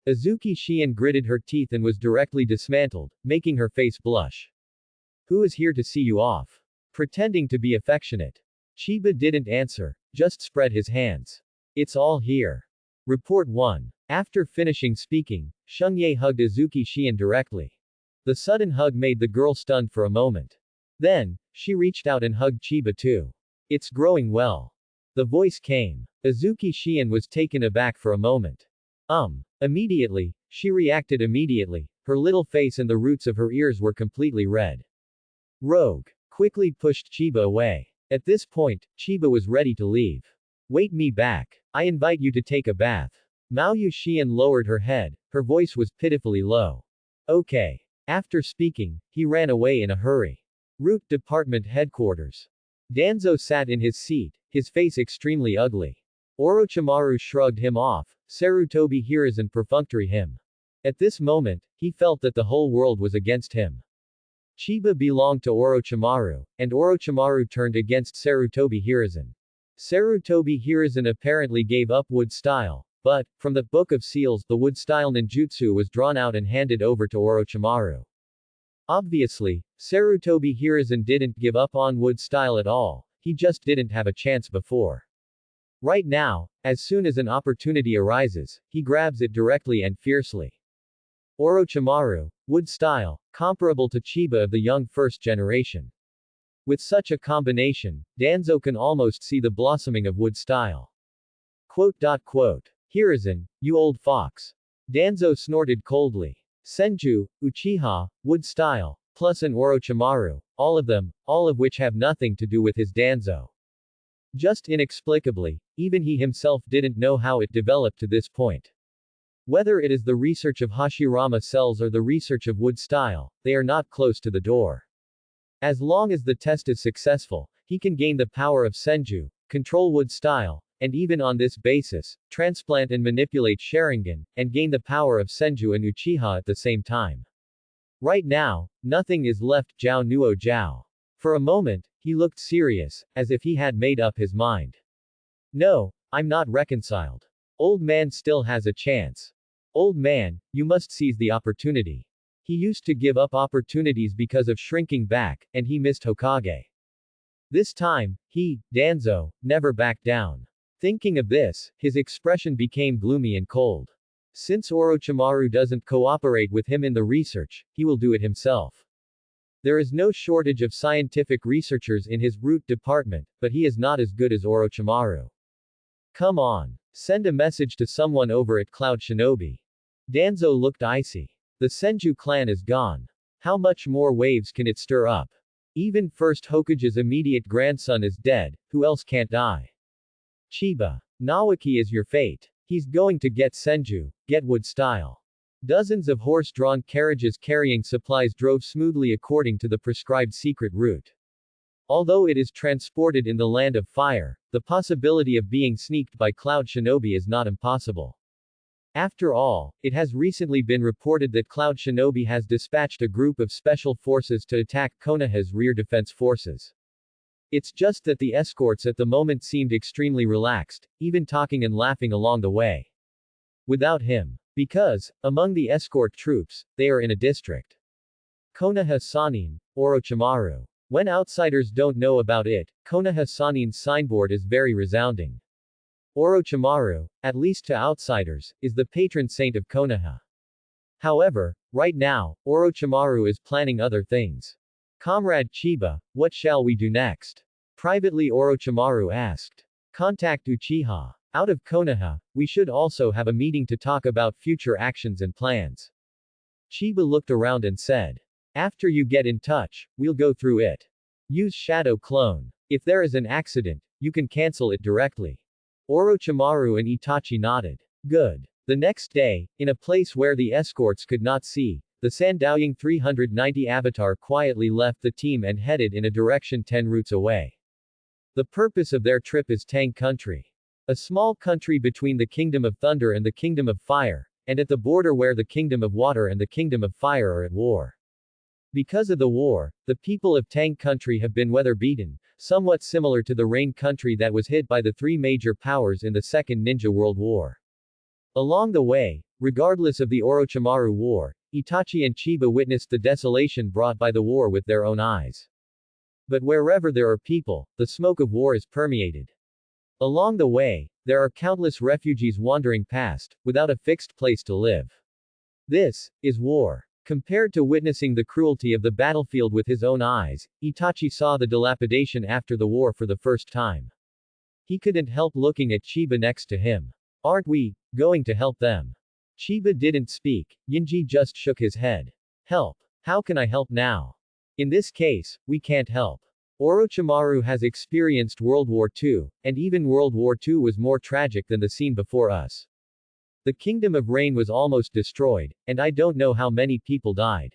Azuki Shion gritted her teeth and was directly dismantled, making her face blush. Who is here to see you off? Pretending to be affectionate. Chiba didn't answer, just spread his hands. It's all here. Report 1. After finishing speaking, Shungye hugged Azuki Shion directly. The sudden hug made the girl stunned for a moment. Then, she reached out and hugged Chiba too. It's growing well. The voice came. Azuki Shion was taken aback for a moment. Immediately, she reacted immediately, her little face and the roots of her ears were completely red. Rogue quickly pushed Chiba away. At this point, Chiba was ready to leave. Wait me back. I invite you to take a bath. Maoyu Shion lowered her head, her voice was pitifully low. Okay. After speaking, he ran away in a hurry. Root Department Headquarters. Danzo sat in his seat, his face extremely ugly. Orochimaru shrugged him off, Sarutobi Hiruzen perfunctory him. At this moment, he felt that the whole world was against him. Chiba belonged to Orochimaru, and Orochimaru turned against Sarutobi Hiruzen. Sarutobi Hiruzen apparently gave up wood style, but, from the Book of Seals, the wood style ninjutsu was drawn out and handed over to Orochimaru. Obviously, Sarutobi Hiruzen didn't give up on wood style at all, he just didn't have a chance before. Right now, as soon as an opportunity arises, he grabs it directly and fiercely. Orochimaru, wood style, comparable to Chiba of the young first generation. With such a combination, Danzo can almost see the blossoming of wood style. Quote. Hiruzen, you old fox. Danzo snorted coldly. Senju, Uchiha, wood style, plus an Orochimaru, all of which have nothing to do with his Danzo. Just inexplicably, even he himself didn't know how it developed to this point. Whether it is the research of Hashirama cells or the research of wood style, they are not close to the door. As long as the test is successful, he can gain the power of Senju, control wood style, and even on this basis, transplant and manipulate Sharingan, and gain the power of Senju and Uchiha at the same time. Right now, nothing is left Jiao Nuo Jiao. For a moment, he looked serious, as if he had made up his mind. No, I'm not reconciled. Old man still has a chance. Old man, you must seize the opportunity. He used to give up opportunities because of shrinking back, and he missed Hokage. This time, he, Danzo, never backed down. Thinking of this, his expression became gloomy and cold. Since Orochimaru doesn't cooperate with him in the research, he will do it himself. There is no shortage of scientific researchers in his root department, but he is not as good as Orochimaru. Come on. Send a message to someone over at Cloud Shinobi. Danzo looked icy. The Senju clan is gone. How much more waves can it stir up? Even first Hokage's immediate grandson is dead, who else can't die? Chiba. Nawaki is your fate. He's going to get Senju, get wood style. Dozens of horse-drawn carriages carrying supplies drove smoothly according to the prescribed secret route. Although it is transported in the land of fire, the possibility of being sneaked by Cloud Shinobi is not impossible. After all, it has recently been reported that Cloud Shinobi has dispatched a group of special forces to attack Konoha's rear defense forces. It's just that the escorts at the moment seemed extremely relaxed, even talking and laughing along the way. Without him. Because, among the escort troops, they are in a district. Konoha Sanin, Orochimaru. When outsiders don't know about it, Konoha Sanin's signboard is very resounding. Orochimaru, at least to outsiders, is the patron saint of Konoha. However, right now, Orochimaru is planning other things. Comrade Chiba, what shall we do next? Privately Orochimaru asked. Contact Uchiha. Out of Konoha, we should also have a meeting to talk about future actions and plans. Chiba looked around and said. After you get in touch, we'll go through it. Use Shadow Clone. If there is an accident, you can cancel it directly. Orochimaru and Itachi nodded. Good. The next day, in a place where the escorts could not see, the Sandaoyang 390 Avatar quietly left the team and headed in a direction 10 routes away. The purpose of their trip is Tang Country. A small country between the Kingdom of Thunder and the Kingdom of Fire, and at the border where the Kingdom of Water and the Kingdom of Fire are at war. Because of the war, the people of Tang Country have been weather-beaten, somewhat similar to the Rain Country that was hit by the three major powers in the Second Ninja World War. Along the way, regardless of the Orochimaru War, Itachi and Chiba witnessed the desolation brought by the war with their own eyes. But wherever there are people, the smoke of war is permeated. Along the way, there are countless refugees wandering past, without a fixed place to live. This is war. Compared to witnessing the cruelty of the battlefield with his own eyes, Itachi saw the dilapidation after the war for the first time. He couldn't help looking at Chiba next to him. Aren't we going to help them? Chiba didn't speak, Yinji just shook his head. Help. How can I help now? In this case, we can't help. Orochimaru has experienced World War II, and even World War II was more tragic than the scene before us. The Kingdom of Rain was almost destroyed, and I don't know how many people died.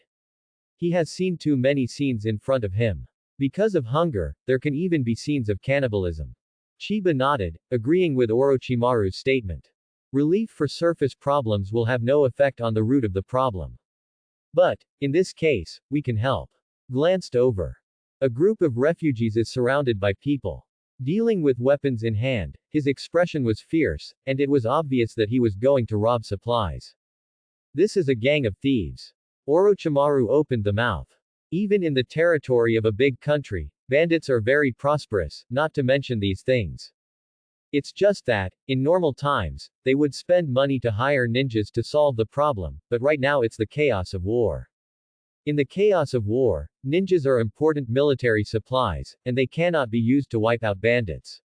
He has seen too many scenes in front of him. Because of hunger, there can even be scenes of cannibalism. Chiba nodded, agreeing with Orochimaru's statement. Relief for surface problems will have no effect on the root of the problem. But, in this case, we can help. Glanced over. A group of refugees is surrounded by people. Dealing with weapons in hand, his expression was fierce, and it was obvious that he was going to rob supplies. This is a gang of thieves. Orochimaru opened the mouth. Even in the territory of a big country, bandits are very prosperous, not to mention these things. It's just that, in normal times, they would spend money to hire ninjas to solve the problem, but right now it's the chaos of war. In the chaos of war, ninjas are important military supplies, and they cannot be used to wipe out bandits.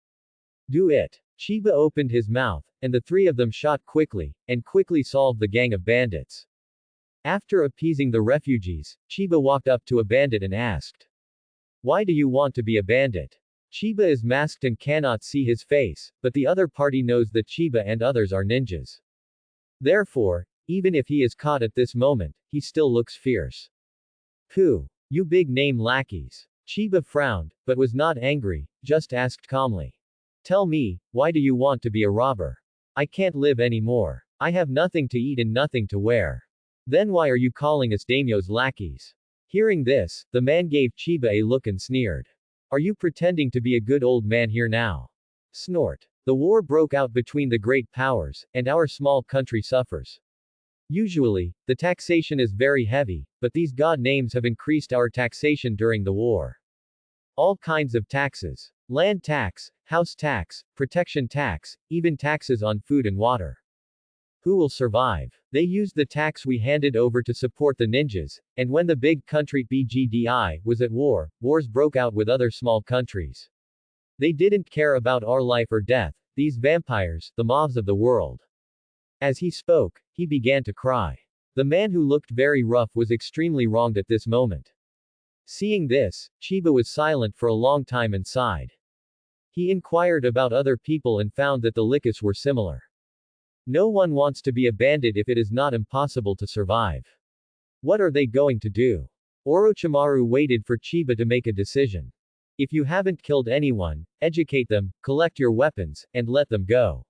Do it. Chiba opened his mouth, and the three of them shot quickly, and quickly solved the gang of bandits. After appeasing the refugees, Chiba walked up to a bandit and asked, "Why do you want to be a bandit?" Chiba is masked and cannot see his face, but the other party knows that Chiba and others are ninjas. Therefore, even if he is caught at this moment, he still looks fierce. Who? You big name lackeys. Chiba frowned, but was not angry, just asked calmly. Tell me, why do you want to be a robber? I can't live anymore. I have nothing to eat and nothing to wear. Then why are you calling us daimyo's lackeys? Hearing this, the man gave Chiba a look and sneered. Are you pretending to be a good old man here now? Snort. The war broke out between the great powers, and our small country suffers. Usually, the taxation is very heavy, but these god names have increased our taxation during the war. All kinds of taxes. Land tax, house tax, protection tax, even taxes on food and water. Who will survive? They used the tax we handed over to support the ninjas, and when the big country BGDI was at war, wars broke out with other small countries. They didn't care about our life or death, these vampires, the mobs of the world. As he spoke, he began to cry. The man who looked very rough was extremely wronged at this moment. Seeing this, Chiba was silent for a long time and sighed. He inquired about other people and found that the Likas were similar. No one wants to be a bandit if it is not impossible to survive. What are they going to do? Orochimaru waited for Chiba to make a decision. If you haven't killed anyone, educate them, collect your weapons, and let them go.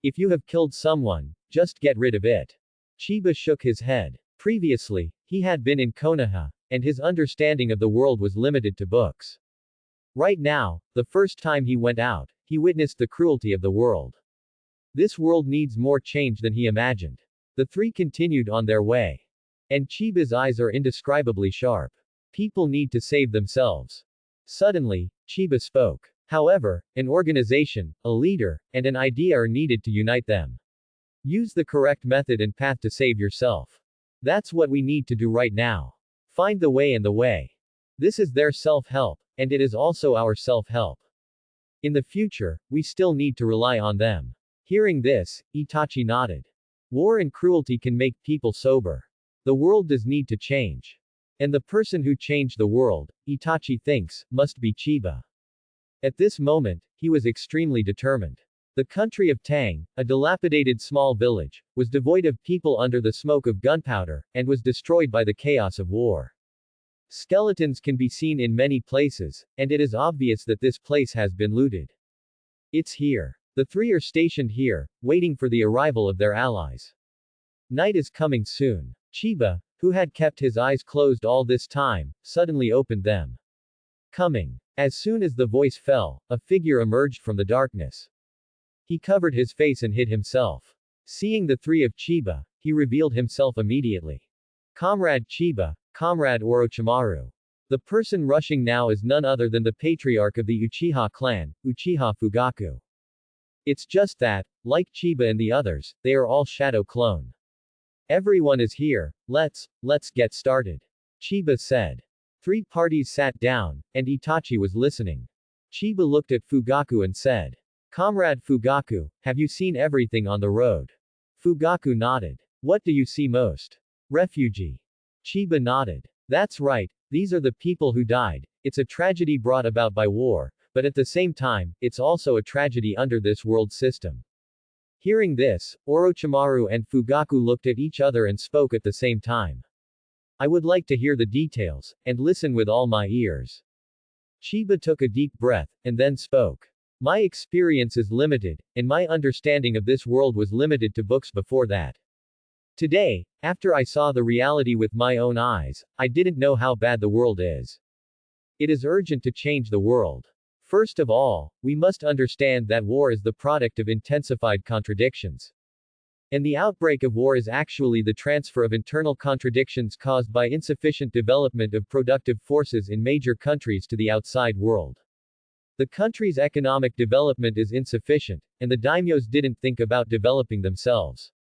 If you have killed someone, just get rid of it. Chiba shook his head. Previously, he had been in Konoha, and his understanding of the world was limited to books. Right now, the first time he went out, he witnessed the cruelty of the world. This world needs more change than he imagined. The three continued on their way. And Chiba's eyes are indescribably sharp. People need to save themselves. Suddenly, Chiba spoke. However, an organization, a leader, and an idea are needed to unite them. Use the correct method and path to save yourself. That's what we need to do right now. Find the way and the way. This is their self-help, and it is also our self-help. In the future, we still need to rely on them. Hearing this, Itachi nodded. War and cruelty can make people sober. The world does need to change. And the person who changed the world, Itachi thinks, must be Chiba. At this moment, he was extremely determined. The country of Tang, a dilapidated small village, was devoid of people under the smoke of gunpowder, and was destroyed by the chaos of war. Skeletons can be seen in many places, and it is obvious that this place has been looted. It's here. The three are stationed here, waiting for the arrival of their allies. Night is coming soon. Chiba, who had kept his eyes closed all this time, suddenly opened them. Coming. As soon as the voice fell, a figure emerged from the darkness. He covered his face and hid himself. Seeing the three of Chiba, he revealed himself immediately. Comrade Chiba, Comrade Orochimaru. The person rushing now is none other than the patriarch of the Uchiha clan, Uchiha Fugaku. It's just that, like Chiba and the others, they are all shadow clone. Everyone is here, let's get started. Chiba said. Three parties sat down, and Itachi was listening. Chiba looked at Fugaku and said, Comrade Fugaku, have you seen everything on the road? Fugaku nodded. What do you see most? Refugee. Chiba nodded. That's right, these are the people who died. It's a tragedy brought about by war, but at the same time, it's also a tragedy under this world system. Hearing this, Orochimaru and Fugaku looked at each other and spoke at the same time. I would like to hear the details, and listen with all my ears. Chiba took a deep breath, and then spoke. My experience is limited, and my understanding of this world was limited to books before that. Today, after I saw the reality with my own eyes, I didn't know how bad the world is. It is urgent to change the world. First of all, we must understand that war is the product of intensified contradictions. And the outbreak of war is actually the transfer of internal contradictions caused by insufficient development of productive forces in major countries to the outside world. The country's economic development is insufficient, and the daimyos didn't think about developing themselves.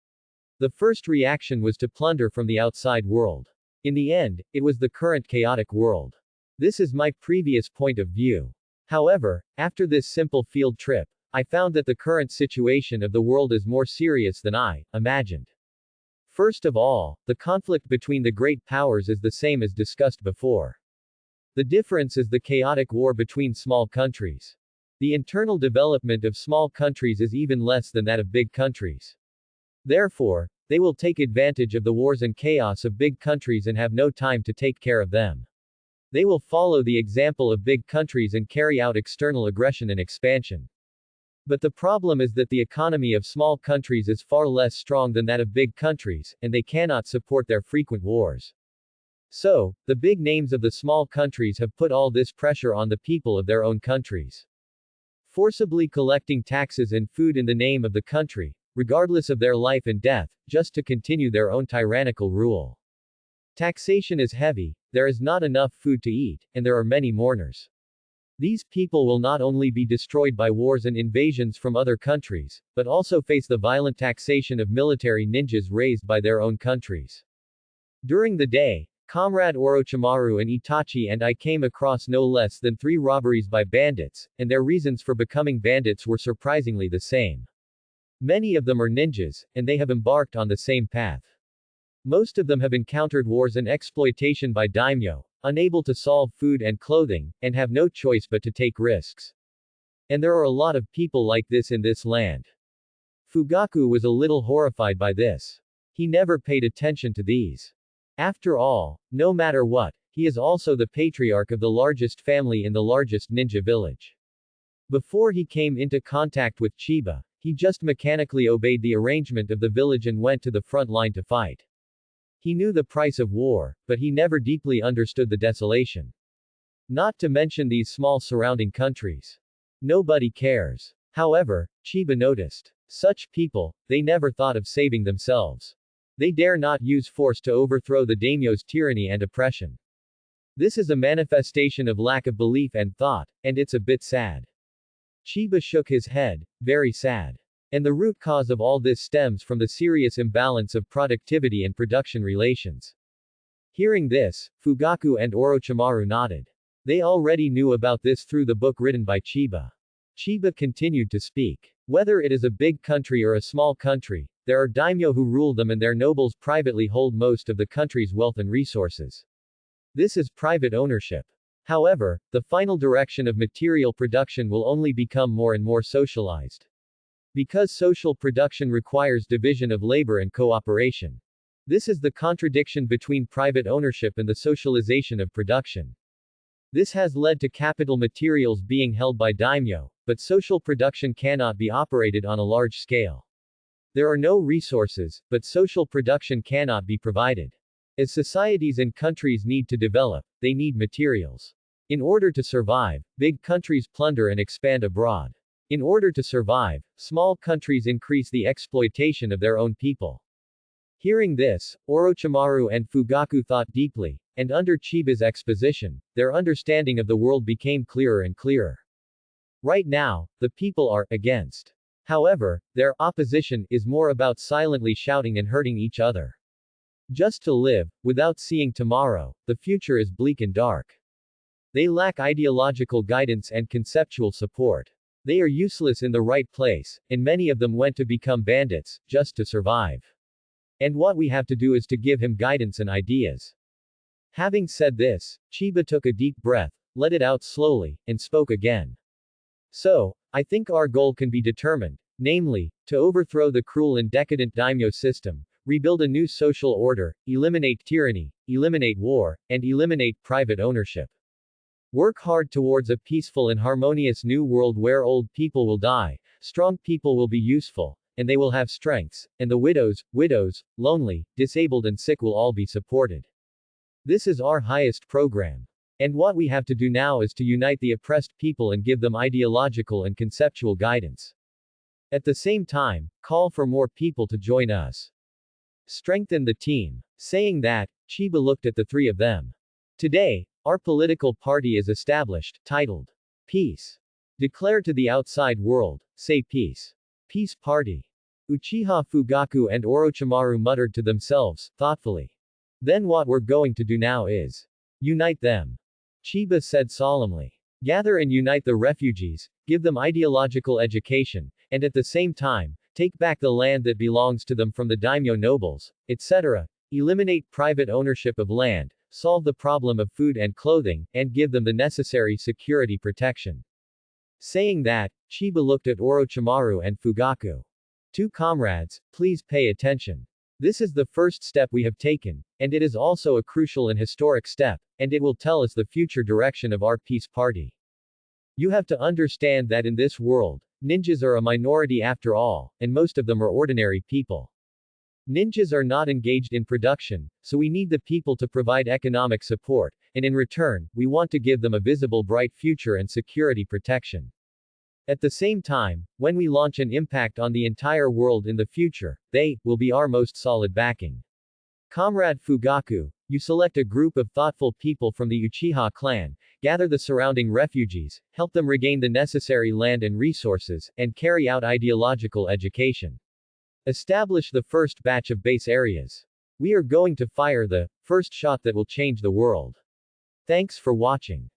The first reaction was to plunder from the outside world. In the end, it was the current chaotic world. This is my previous point of view. However, after this simple field trip, I found that the current situation of the world is more serious than I imagined. First of all, the conflict between the great powers is the same as discussed before. The difference is the chaotic war between small countries. The internal development of small countries is even less than that of big countries. Therefore, they will take advantage of the wars and chaos of big countries and have no time to take care of them. They will follow the example of big countries and carry out external aggression and expansion. But the problem is that the economy of small countries is far less strong than that of big countries, and they cannot support their frequent wars. So, the big names of the small countries have put all this pressure on the people of their own countries. Forcibly collecting taxes and food in the name of the country, regardless of their life and death, just to continue their own tyrannical rule. Taxation is heavy, there is not enough food to eat, and there are many mourners. These people will not only be destroyed by wars and invasions from other countries, but also face the violent taxation of military ninjas raised by their own countries. During the day, Comrade Orochimaru and Itachi and I came across no less than 3 robberies by bandits, and their reasons for becoming bandits were surprisingly the same. Many of them are ninjas, and they have embarked on the same path. Most of them have encountered wars and exploitation by daimyo, unable to solve food and clothing, and have no choice but to take risks. And there are a lot of people like this in this land. Fugaku was a little horrified by this. He never paid attention to these. After all, no matter what, he is also the patriarch of the largest family in the largest ninja village. Before he came into contact with Chiba, he just mechanically obeyed the arrangement of the village and went to the front line to fight. He knew the price of war, but he never deeply understood the desolation. Not to mention these small surrounding countries. Nobody cares. However, Chiba noticed. Such people, they never thought of saving themselves. They dare not use force to overthrow the daimyo's tyranny and oppression. This is a manifestation of lack of belief and thought, and it's a bit sad. Chiba shook his head, very sad. And the root cause of all this stems from the serious imbalance of productivity and production relations. Hearing this, Fugaku and Orochimaru nodded. They already knew about this through the book written by Chiba. Chiba continued to speak. Whether it is a big country or a small country, there are daimyo who rule them and their nobles privately hold most of the country's wealth and resources. This is private ownership. However, the final direction of material production will only become more and more socialized. Because social production requires division of labor and cooperation. This is the contradiction between private ownership and the socialization of production. This has led to capital materials being held by daimyo, but social production cannot be operated on a large scale. There are no resources, but social production cannot be provided. As societies and countries need to develop, they need materials. In order to survive, big countries plunder and expand abroad. In order to survive, small countries increase the exploitation of their own people. Hearing this, Orochimaru and Fugaku thought deeply, and under Chiba's exposition, their understanding of the world became clearer and clearer. Right now, the people are against. However, their opposition is more about silently shouting and hurting each other. Just to live, without seeing tomorrow, the future is bleak and dark. They lack ideological guidance and conceptual support. They are useless in the right place, and many of them went to become bandits, just to survive. And what we have to do is to give him guidance and ideas. Having said this, Chiba took a deep breath, let it out slowly, and spoke again. So, I think our goal can be determined, namely, to overthrow the cruel and decadent daimyo system, rebuild a new social order, eliminate tyranny, eliminate war, and eliminate private ownership. Work hard towards a peaceful and harmonious new world where old people will die, strong people will be useful, and they will have strengths, and the widows, lonely, disabled and sick will all be supported. This is our highest program. And what we have to do now is to unite the oppressed people and give them ideological and conceptual guidance. At the same time, call for more people to join us. Strengthen the team. Saying that, Chiba looked at the 3 of them. Today, our political party is established, titled Peace. Declare to the outside world, say peace. Peace Party. Uchiha Fugaku and Orochimaru muttered to themselves, thoughtfully. Then what we're going to do now is unite them. Chiba said solemnly. Gather and unite the refugees, give them ideological education, and at the same time, take back the land that belongs to them from the daimyo nobles, etc. Eliminate private ownership of land, solve the problem of food and clothing, and give them the necessary security protection. Saying that, Chiba looked at Orochimaru and Fugaku. Two comrades, please pay attention. This is the first step we have taken, and it is also a crucial and historic step, and it will tell us the future direction of our peace party. You have to understand that in this world, ninjas are a minority after all, and most of them are ordinary people. Ninjas are not engaged in production, so we need the people to provide economic support, and in return, we want to give them a visible bright future and security protection. At the same time, when we launch an impact on the entire world in the future, they will be our most solid backing. Comrade Fugaku, you select a group of thoughtful people from the Uchiha clan, gather the surrounding refugees, help them regain the necessary land and resources, and carry out ideological education. Establish the first batch of base areas. We are going to fire the first shot that will change the world. Thanks for watching.